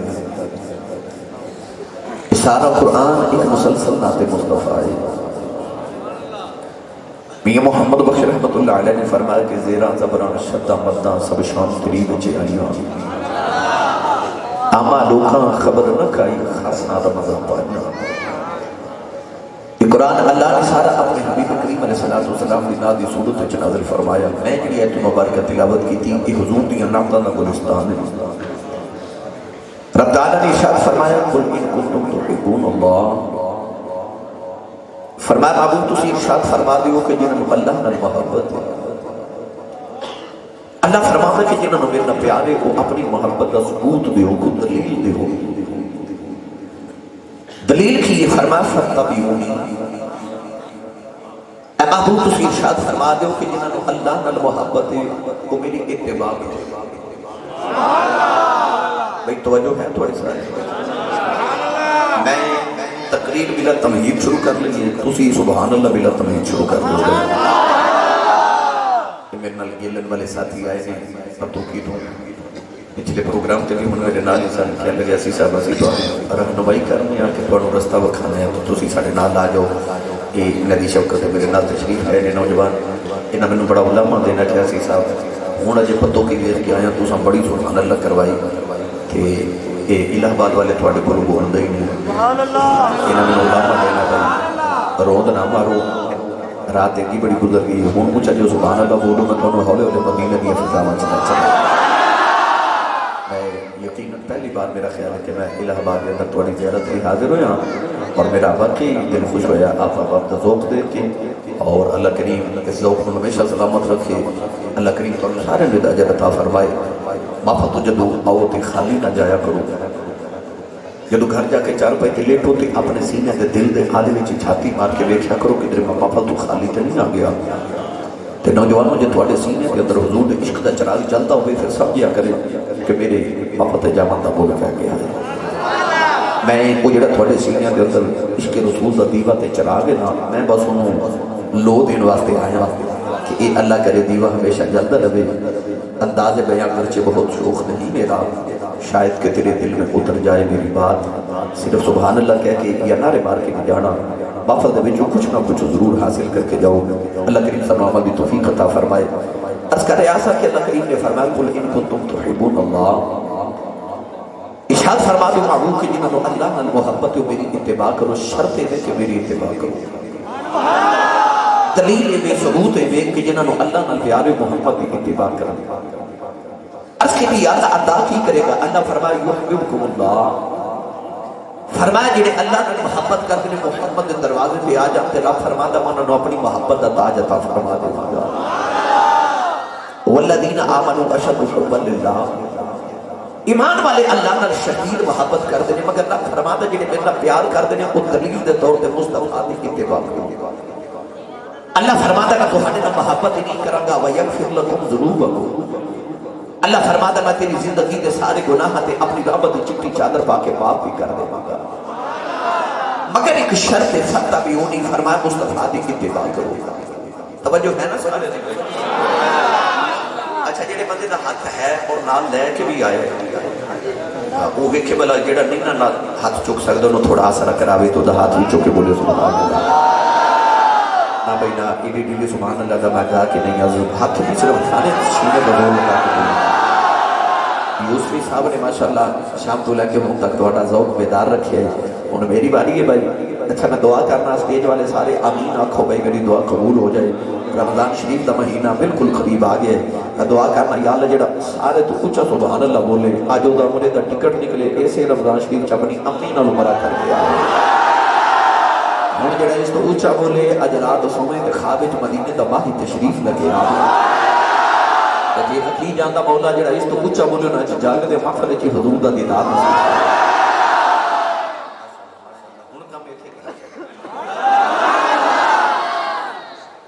سارا قرآن ایک مسلسل نعت مصطفیٰ ہے۔ میاں محمد بخش رحمت اللہ علیہ نے فرمایا کہ زیران زبران شدہ مدہ سب شام قریب جے آئیاں، آما لوکاں خبر نہ کھائی خاصنا رمضان پایا۔ یہ قرآن اللہ نے سارا اپنے حبیب کریم علیہ السلام کی نادی صورت وچ نازل فرمایا۔ میں جڑی ایت مبارکہ تلاوت کی تھی یہ حضور دی نعمتاں دا گلستان ہے۔ رب تعالیٰ نے ارشاد فرمایا قل ان کنتم تحبون اللہ، فرمایا معبود تسی ارشاد فرما دیو کہ جنہوں اللہ نال محبت ہے۔ اللہ فرماتا ہے کہ جنہوں میرے نہ پیارے ہو اپنی محبت کا ثبوت دیو، کو دلیل دیو۔ دلیل کی یہ فرمایا فتبعونی، اے محبوب تسی ارشاد فرما دیو کہ جنہوں اللہ نال محبت ہے وہ میری اتباع کرے۔ بھئی توجہ ہے تھوڑی سارے، میں تقریر بلا تمہید شروع کر لیے، تسی سبحان اللہ بلا تمہید شروع کر دو گے۔ میرے نال گیلن والے ساتھی آئے ہیں، پتوں کی تو پچھلے پروگرام تے بھی میرے نال انسان کیا لگیا سی صاحب اسی تو رہنمائی کرنے آ کہ تھوڑا رستہ وکھانا ہے تو تسی ساڈے نال آ جاؤ۔ یہ ندی شوکت میرے نال تشریف ہے نے نوجوان، انہاں مینوں بڑا علامہ دینا کیا سی صاحب ہوں اجے پتوں کی ویکھ کے آیا تساں بڑی سبحان اللہ کروائی کہ یہ الہ آباد والے تھوڑے کول بولدے ہی نہیں، انہاں مینوں علامہ دینا پیا۔ روند نہ مارو، رات ایک بڑی گزر گئی، ہوں پوچھا جو سبحان اللہ بولو میں تھوڑا ہولے ہولے مدینہ دی فضاواں چ چلا۔ میں یقیناً پہلی بار میرا خیال ہے کہ میں الہ آباد کے اندر تھوڑی زیارت لیے حاضر ہوا اور میرا واقعی دل خوش ہوا آپ احباب کا ذوق دیکھ کے، اور اللہ کریم اس ذوق کو ہمیشہ سلامت رکھے۔ اللہ کریم تو سارے ندا اجر عطا فرمائے۔ مافت جدو آؤ تے خالی نہ جایا کرو، جدو گھر جا کے چار پہ کے لیٹو تے اپنے سینے دے دل دے آدھے وچ چھاتی مار کے ویکھیا کرو کہ میرے مافت تو خالی تے نہیں آ گیا۔ تے نوجوانوں جے تواڈے سینے کے اندر حضور دے عشق دا چراغ جلتا ہوئے پھر سمجھیا کرے کہ میرے مافت جامن دا بول پہ گیا ہے۔ میں وہ جڑا تھوڑے سینیاں دے اندر عشق رسول دا دیوا تے چلا گے نا میں بس انہوں لو دین واسطے آیا کہ اے اللہ کرے دیوا ہمیشہ جلدہ رہے انداز بیان کرچے بہت شوق نہیں میرا شاید کہ تیرے دل میں اتر جائے میری بات صرف سبحان اللہ کہہ کے یا نعرے مار کے نہیں جانا بافل دے جو کچھ نہ کچھ ضرور حاصل کر کے جاؤ اللہ کریم صلی اللہ علیہ توفیق عطا فرمائے عرض کر ایسا کہ اللہ کریم نے فرمایا قل ان کنتم تحبون اللہ ارشاد فرما دو معبود کہ جنہوں اللہ نے محبت و میری اتباع کرو شرط ہے کہ میری اتباع کرو دلیل بے ثبوت ہے کہ جنہوں اللہ نے پیار محبت کی اتباع کرو عرض کے لیے اللہ ادا کی کرے گا اللہ فرمائے یحببکم اللہ فرمایا جنہیں اللہ نے محبت کر دے محمد دروازے پہ آ جاتے رب فرما دا مانا نو اپنی محبت دا تاج عطا فرما دے گا والذین آمنوا اشد حبا للہ ایمان والے اللہ نے شدید محبت کر دے مگر رب فرما دا جنہیں میرا پیار کر دے وہ دلیل دے طور تے مصطفیٰ دی اتباع کرو اللہ فرما دا کہ تمہارے محبت نہیں کروں گا وَيَغْفِرْ لَكُمْ ذُنُوبَكُمْ اللہ فرماتا میں تیری زندگی کے سارے گناہ تے اپنی رحمت چٹی چادر پا کے معاف بھی کر دے گا مگر ایک شرط فَاتَّبِعُونِی فرمایا مصطفیٰ دی اتباع کرو توجہ ہے نا سارے اچھا جڑے بندے دا ہاتھ ہے اور نال لے کے بھی آئے وہ ویکھے بلا جڑا نہیں نہ ہاتھ چک سکدا انہوں تھوڑا آسرا کراوے تو دا ہاتھ بھی چک کے بولے سبحان اللہ نہ بھائی نہ ایڈی ڈیلی سبحان اللہ دا میں کہا کہ نہیں عزیز ہاتھ بھی صرف کھانے سینے بدول لگا کے یوسفی صاحب نے ماشاءاللہ شام تو لے کے ہوں تک توڑا ذوق بیدار رکھے انہوں میری باری ہے بھائی اچھا میں دعا کرنا اسٹیج والے سارے آمین آنکھو بھائی میری دعا قبول ہو جائے رمضان شریف دا مہینہ بالکل قریب آگئے میں دعا کرنا یا اللہ جڑا سارے تو اچھا سبحان اللہ بولے آج دا مجھے دا ٹکٹ نکلے ایسے رمضان شریف چاپنی امین علمرہ کر کے آئے ہوں جڑا اس تو اچھا بولے اج رات سومے تے خوابچ مدینے دا ماہی تشریف لگے آئے جی حقی جاندہ مولا جڑا اس تو اچھا بولے نا جاگ دے محفل چی حضور دا دیدار نصیب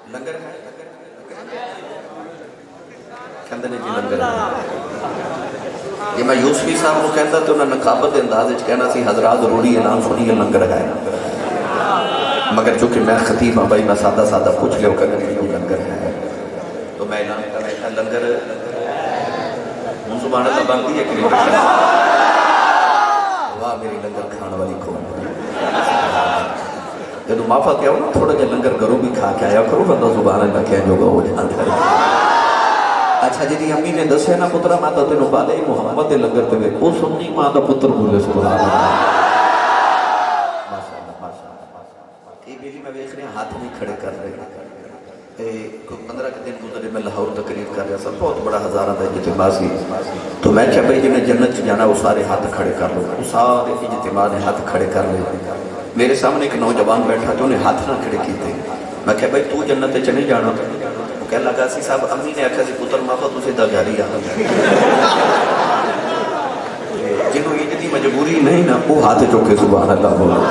لنگر کہندے نے جی لنگر یہ میں یوسفی صاحب کو کہندا تو انہاں نقابت انداز وچ کہنا سی حضرات ضروری اعلان سنیے لنگر ہے مگر چونکہ میں خطیب ہوں بھائی میں سادہ سادہ پوچھ لے کہ یہ لنگر ہے تو میں اعلان کر رہا تھا لنگر ہوں سبحان اللہ بنتی ہے کہ نہیں واہ میری لنگر کھانے والی کھو جب معافہ کیا ہو نا تھوڑا جا لنگر گھروں بھی کھا کے آیا کرو بندہ سبحان اللہ کیا جو گا ہو جاتا ہے اچھا جی امی نے دسے نا پترا ماں تو تینوں بالے محمد دے لنگر تے وہ سننی ماں دا پتر بولے سبحان اللہ یہ بیلی میں دیکھ رہے ہاتھ نہیں کھڑے کر رہے 15 کے دن گزرے میں لاہور تقریر کر رہا سا بہت بڑا ہزارہ دا اجتماع سی تو میں کہا بھائی جنہیں جنت چ جانا وہ سارے ہاتھ کھڑے کر لو وہ سارے اجتماع نے ہاتھ کھڑے کر لے میرے سامنے ایک نوجوان بیٹھا تو انہیں ہاتھ نہ کھڑے کیتے میں کہا بھائی تو جنت چ نہیں جانا وہ کہہ لگا سی صاحب امی نے آکھا سی پتر مافا تُسے دا گھر ہی آنا جنہوں یہ جدی مجبوری نہیں نا وہ ہاتھ چوکے سبحان اللہ بولو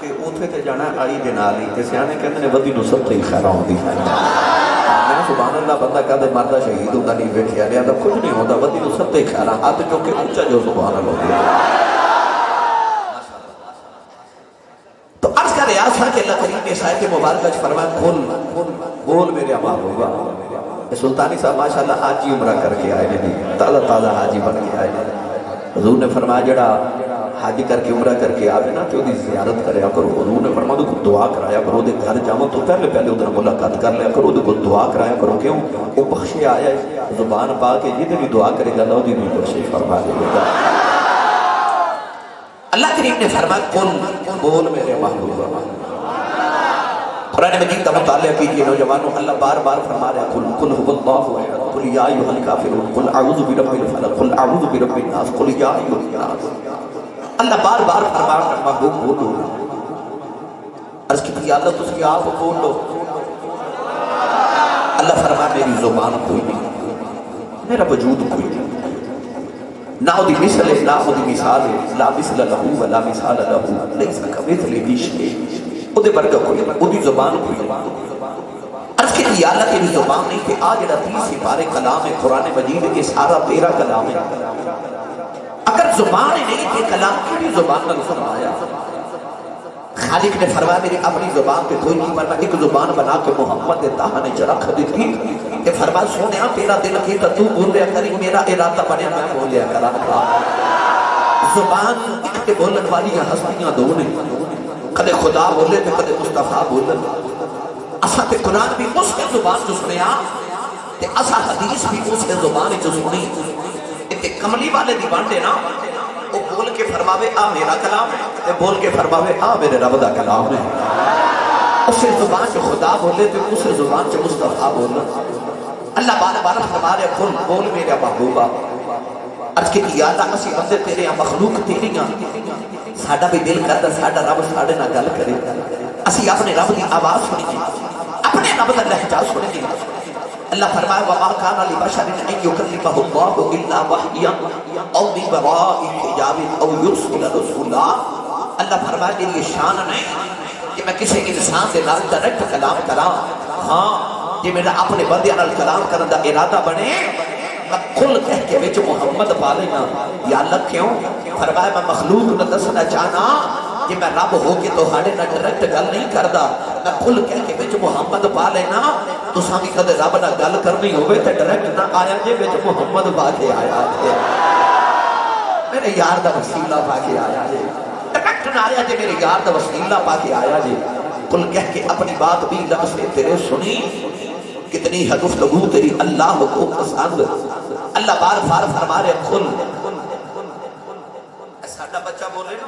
کیونکہ اوتھے تے جانا آئی دن آلی تے سیانے کہتے نے ودی نو سب تے ہی خیرہ ہوندی ہے میں سبحان اللہ بندہ کہتے مردہ شہید ہوتا نہیں بیٹھیا لیا تو کچھ نہیں ہوتا ودی نو سب تے ہی خیرہ ہاتھ چوکے اونچا جو سبحان اللہ ہوتا تو عرض کا ریاض تھا کہ اللہ کریم نے سائے کے مبارکہ فرمایا بول میرے محبوبہ سلطانی صاحب ماشاءاللہ حاجی عمرہ کر کے آئے نہیں تازہ تازہ حاجی بن کے آئے حضور نے فرمایا جڑا حاجی کر کے عمرہ کر کے آئے نا تو دی زیارت کریا کرو حضور نے فرمایا کو دعا کرایا کرو دے گھر جاؤں تو پہلے ادھر ملاقات کر لیا کرو دے کو دعا کرایا کرو کیوں وہ بخشے آیا ہے زبان پا کے جدے بھی دعا کرے گا اللہ دی بھی بخشے فرما دے گا اللہ کریم نے فرمایا بول میرے محبوبہ قرآن مجید کا مطالعہ کیجئے نوجوانوں اللہ بار بار فرما رہا ہے قل هو اللہ احد قل یا ایھا الکافرون قل اعوذ برب الفلق قل اعوذ برب الناس قل یا ایھا الناس اللہ بار بار فرما رہا ہے محبوب بولو عرض کی تھی اللہ تس کی آپ بول لو اللہ فرما میری زبان کوئی نہیں میرا وجود کوئی نہیں نا دی مثل لا دی مثال لا مثل له ولا مثال له ليس كمثله شيء او دے برگا کوئی او دی زبان کوئی عرض کہ یا اللہ تیری زبان نہیں کہ آج جڑا 30 سپارے کلام ہے قرآن مجید کے سارا تیرا کلام ہے اگر زبان ہی نہیں تھی کلام کی بھی زبان نے فرمایا خالق نے فرمایا میری اپنی زبان پہ کوئی نہیں مرنا ایک زبان بنا کے محمد طاہا نے رکھ دی تھی کہ فرمایا سونیا تیرا دل کی تو بولیا کری میرا ارادہ بنے میں بولیا کرا تھا زبان ایک کے بولن والی ہستیاں دو نے کدے خدا بولے تے کدے مصطفیٰ بولن اسا تے قرآن بھی اس کے زبان جو سنیا تے اسا حدیث بھی اس کے زبان جو سنی تے کملی والے دی بانٹے نا وہ بول کے فرماوے آ میرا کلام ہے تے بول کے فرماوے آ میرے رب دا کلام ہے اس زبان جو خدا بولے تے اس زبان جو مصطفیٰ بولنا اللہ بار بار فرما رہے کھل بول میرا محبوبہ عرض کی یادہ اسی بندے تیرے ہیں مخلوق تیری ہیں ساڑھا بھی دل کرتا ساڑھا رب ساڑھے نہ گل کرے اسی اپنے رب کی آواز سنی گی اپنے رب کا لہجہ سنی گی اللہ فرمائے وَمَا كَانَ لِبَشَرٍ أَن يُكَلِّمَهُ اللَّهُ إِلَّا وَحْيًا أَوْ مِن وَرَاءِ حِجَابٍ أَوْ يُرْسِلَ رَسُولًا اللہ فرمائے میری یہ شان نہیں کہ میں کسی انسان سے نال ڈائریکٹ کلام کراں ہاں یہ میرا اپنے بندے نال کلام کرنے دا ارادہ بنے میں کھل کہہ کے وچ محمد پا لینا یا اللہ کیوں فرمایا میں مخلوق نہ دسنا چاہنا کہ میں رب ہو کے تو ہاڑے نہ ڈائریکٹ گل نہیں کردا میں کھل کہہ کے وچ محمد پا لینا تو سامی کدے رب نہ گل کرنی ہوئے تے ڈائریکٹ نہ آیا جے وچ محمد پا کے آیا ہے میرے یار دا وسیلہ پا کے آیا جے ڈائریکٹ نہ آیا جے میرے یار دا وسیلہ پا کے آیا جے کھل کہہ کے اپنی بات بھی لب سے تیرے سنی کتنی ہے گفتگو تیری اللہ کو پسند اللہ بار بار فرما رہے کھل ساڈا بچہ بولے نا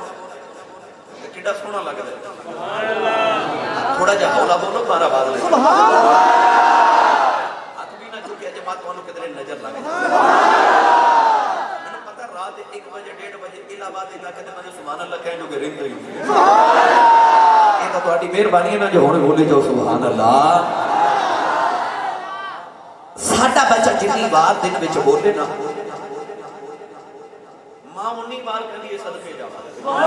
کیڑا سونا لگ رہا ہے تھوڑا جہا ہولا بولو بارہ بار لے ہاتھ بھی نہ چکے جماعت وانوں کدھر نظر لگ میں نے پتہ رات 1 بجے 1:30 بجے الہ آباد علاقے تے میں سبحان اللہ کہنے جو کہ رہندے ہی یہ تو تہاڈی مہربانی ہے نا جو ہن بولے جو سبحان اللہ ساڈا بچہ جتنی بار دن وچ بولے نا ماں انہی بار کہندی ہے صدقے جاواں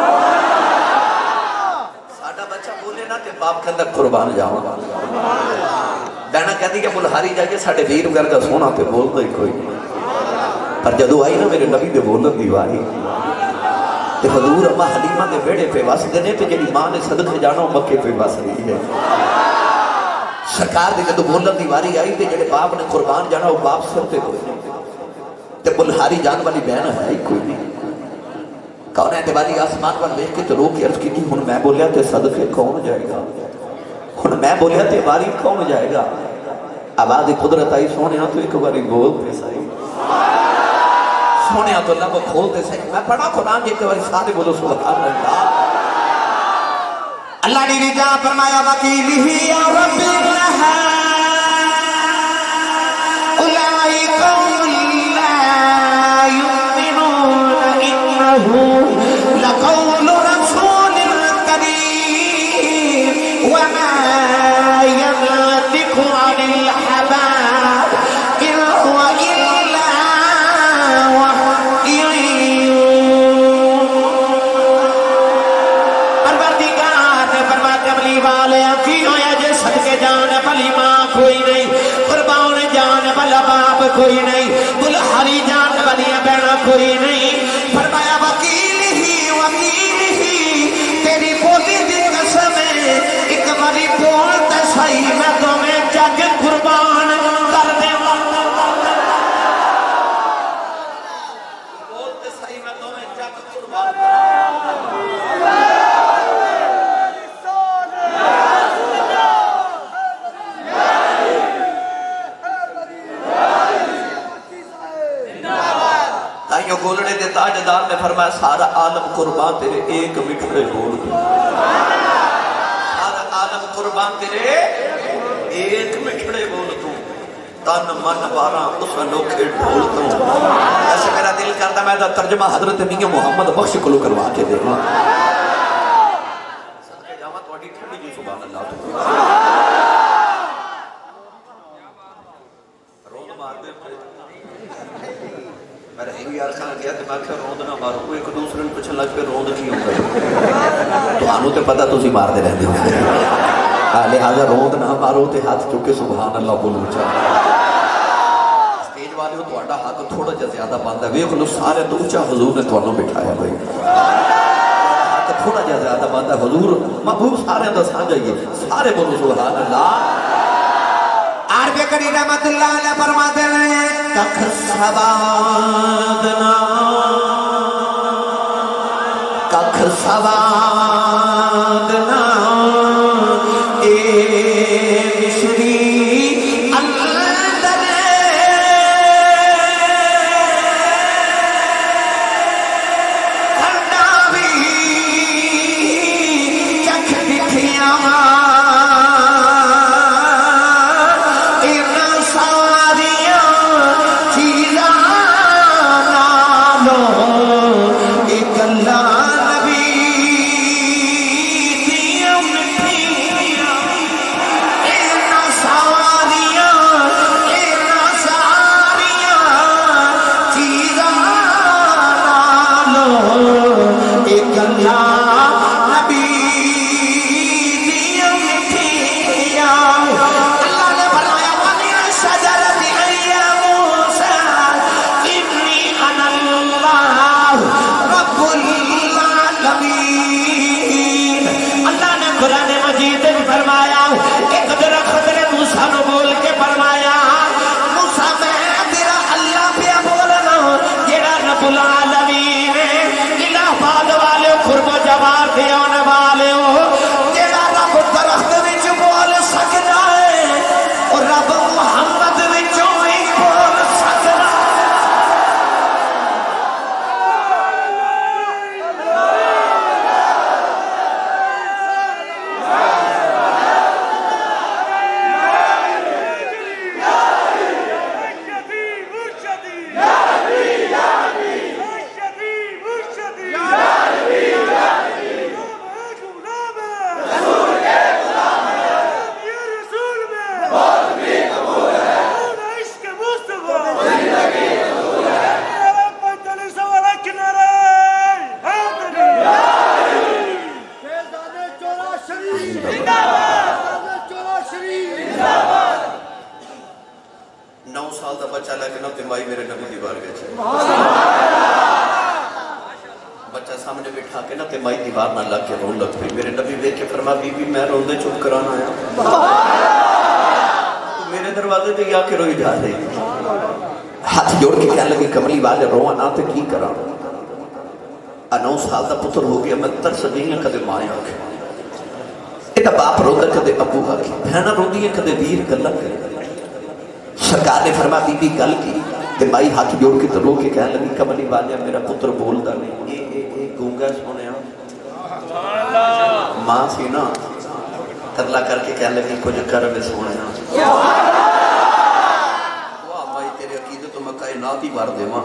ساڈا بچہ بولے نا تے باپ کہندا قربان جاواں بہنا کہندی کہ بلہاری جائیے ساڈے ویر ورگا سونا تے بولدا ہی کوئی نہیں پر جدوں آئی نا میرے نبی دے بولن دی واری تے حضور اما حلیمہ دے بیڑے پہ وسدے نے تے جڑی ماں نے صدقے جانا مکے پہ وس رہی ہے سرکار دی جدو بولن دی واری آئی تے جڑے باپ نے قربان جانا وہ باپ سر تے کوئی نہیں تے بلہاری جان والی بہن ہے ہی کوئی نہیں کون ہے دیوالی آسمان پر دیکھ کے تو رو کے عرض کی ہن میں بولیا تے صدقے کون جائے گا ہن میں بولیا تے واری کون جائے گا آواز قدرت آئی سونے تو ایک باری بول تے صحیح سونے تو لب کھول تے صحیح میں پڑھا قرآن ایک باری سارے بولو سبحان اللہ اللہ نے رجا فرمایا وکیلہ یا رب الرحا اولائی قوم لا یؤمنون انہو لقول رسول کریم وما ينطق عن الهوى ان هو الا وحی کملی والے کی ہویا جے صدقے جان بھلی ماں کوئی نہیں قربان جان بھلا باپ کوئی نہیں بلہاری جان بھلی بہنا کوئی نہیں فرمایا وکیل ہی تیری بولی دی قسم ایک باری بولتا صحیح میں تمہیں جگ قربان کر دے بولتے صحیح میں تمہیں جگ قربان کر تائیوں گولڑے دے تاجدار نے فرمایا سارا عالم قربان تیرے ایک مٹھڑے بول دو سارا عالم قربان تیرے ایک مٹھڑے بول دو تن من بارا اس انوکھے ڈھول دو ایسے میرا دل کرتا میں دا ترجمہ حضرت میاں محمد بخش کلو کروا کے دے صدقے جاواں تہاڈی ٹھنڈی جی سبحان اللہ تو روند مار دے میں رہی عرصہ گیا تو میں کہا روند نہ مارو کوئی ایک دوسرے نے پچھن لگ پہ روند نہیں ہوگا تو آنو تے پتہ تو سی مار دے رہے دے لہذا روند نہ مارو تے ہاتھ چکے سبحان اللہ بولو چاہا اسٹیج والے تہاڈا حق تھوڑا جہا زیادہ بنتا ہے ویکھ لو سارے تو اونچا حضور نے تھانوں بٹھایا بھائی حق تھوڑا جہا زیادہ بنتا ہے حضور محبوب سارے دا سانجا ہی ہے سارے بولو سبحان اللہ عرب کری رحمت اللہ علیہ فرماتے ہیں کخ سوادنا کخ سوادنا اے مشری ہاتھ جوڑ کے کہنے لگے کملی والے رواں نہ تو کی کرا 9 سال دا پتر ہو گیا میں ترس گئی ہوں کدے ماں آکھے یہ باپ روندا کدے ابو آکھے بہنا روندی ہیں کدے ویر گلا کرے سرکار نے فرما بی بی گل کی تے مائی ہاتھ جوڑ کے تو رو کے کہنے لگی کملی والے میرا پتر بولدا نہیں اے گونگا سونیا ماں سی نا ترلا کر کے کہنے لگی کچھ کر میں سونیا کائنات ہی بار دیواں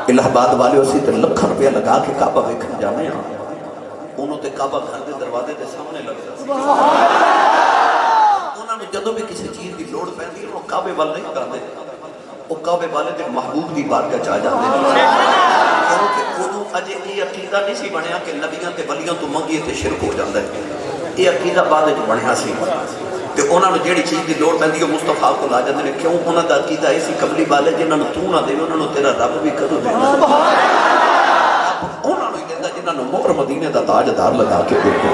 الہ آباد والے اسی تے لکھاں روپیہ لگا کے کعبہ ویکھن جانے ہاں انہوں تے کعبہ گھر دے دروازے دے سامنے لگدا سی انہاں نے جدوں بھی کسی چیز دی لوڑ پیندی وہ کعبے وال نہیں کردے وہ کعبے والے دے محبوب دی بارگاہ چ آ جاندے کیونکہ انہوں اجے یہ عقیدہ نہیں سی بنیا کہ نبیاں تے ولیاں تو منگیے تے شرک ہو جاندا ہے یہ عقیدہ بعد وچ بنیا سی تے انہاں نوں جیڑی چیز دی لوڑ پیندی ہے مصطفیٰ کو لا جاندے نے کیوں انہاں دا عقیدہ ایسی کملی والے جنہاں نوں تو نہ دے انہاں نوں تیرا رب بھی کدوں دے انہاں نوں دیندا جنہاں نوں مہر مدینے دا تاجدار لگا کے دیکھو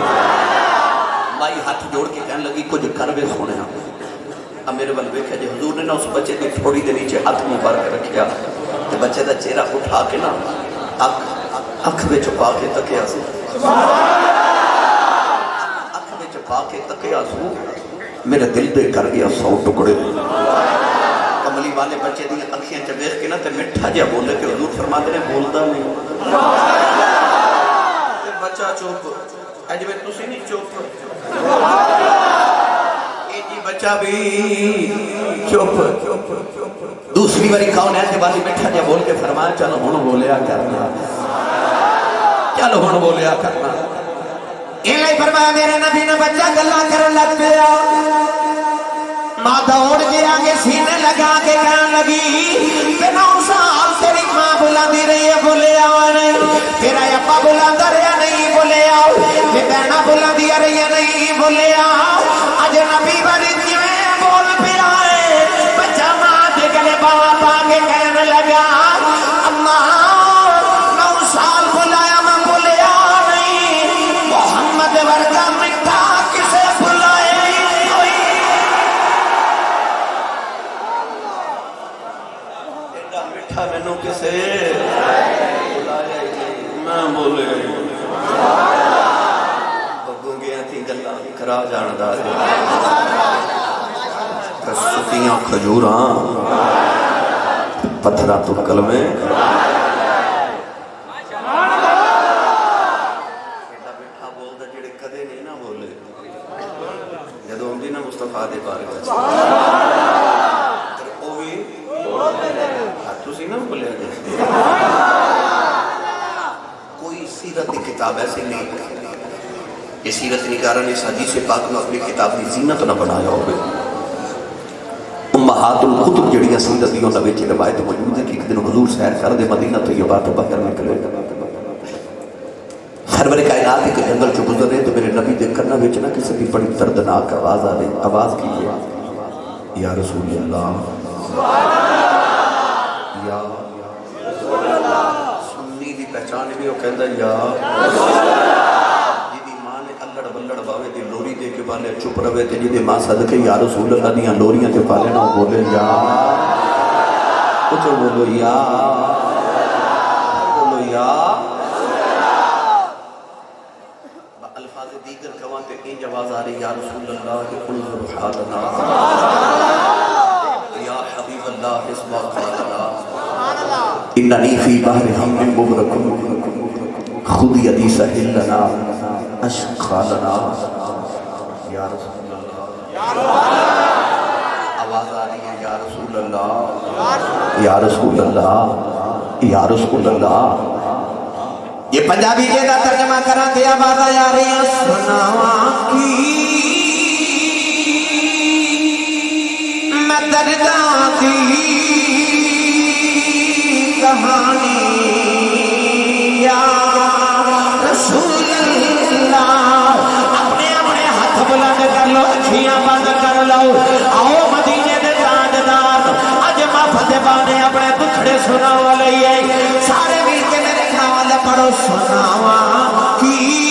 مائی ہاتھ جوڑ کے کہنے لگی کچھ کر وے سونیا اب میرے ول ویکھیا جی حضور نے نا اس بچے دی تھوڑی دے نیچے ہاتھ مبارک رکھیا تے بچے دا چہرہ اٹھا کے نا اکھ وچ پا کے تکیا سی اکھ وچ پا کے تکیا سو میرے دل دے کر گیا 100 ٹکڑے کملی والے بچے دی اکھیاں چ ویکھ کے نا تے میٹھا جہا بولے کہ حضور فرماتے نے بولدا نہیں تے بچہ چپ اج میں تسی نہیں چپ اے جی بچہ بھی چپ دوسری باری کون ایسے والی میٹھا جہا بول کے فرمایا چل ہن بولیا کرنا چل ہن بولیا کرنا الہی فرمایا میرے نبی نے بچہ گلا کرن لگ پیا ماں دوڑ کے آگے سینے لگا کے کہنے لگی کہ 9 سال تیری ماں بلاندی رہی ہے بولے آؤ نہیں تیرا ابا بلاندا رہا نہیں بولے آؤ یہ بہنا بلاندی رہی ہے نہیں بولے آؤ اج نبی والی کیویں بول پیا ہے بچہ ماں دے گلے جاندا ہے سکیاں کھجوراں پتھراں تو کلمے بیٹھا بولدا جڑے کدے نہیں نہ بولے جدوں آندی نا مصطفیٰ دے بارے وچ او وی تسی نہ بولیا جی کوئی سیرت کی کتاب ایسی نہیں یہ سیرت نگارہ نے اس حدیث پاک میں اپنی کتاب کی زینت نہ بنایا ہوگا امہات الکتب جڑیاں سیرت دیوں نبی کی روایت موجود ہے کہ ایک دن حضور سیر کر دے مدینہ طیبہ تو باہر نکلے سرور کائنات کے جنگل جو گزرے تو میرے نبی دیکھ کرنا بیچنا کسی بھی بڑی دردناک آواز آ رہی آواز کیجئے یا رسول اللہ یا سنی دی پہچان بھی وہ کہندا یا جی ماں نے الڑ بلڑ باوے دی لوری دے کے بالے چپ رہے تے جی ماں صدقے یا رسول اللہ دیاں لوریاں تے پالے نہ بولے یا کچھ بولو یا الفاظ دیگر کہاں تے این جواز آ رہی یا رسول اللہ انظر حالنا یا حبیب اللہ اسمع قالنا اننی فی بحر ہم مبرک خود یدی سہل لنا اشقا لنا یا رسول اللہ آواز آ رہی ہے یا رسول اللہ یا رسول اللہ یا رسول اللہ یہ پنجابی جیدہ ترجمہ کرا دے آواز آ رہی ہے سناواں کی میں درداں دی کہانی یا رسول اللہ اپنے اپنے ہاتھ بلند کر لو اکھیاں بند کر لو آؤ مدینے دے تاجدار اج محفل بانے اپنے دکھڑے سناوا لئیے سارے مل کے میرے نال پڑھو سناواں کی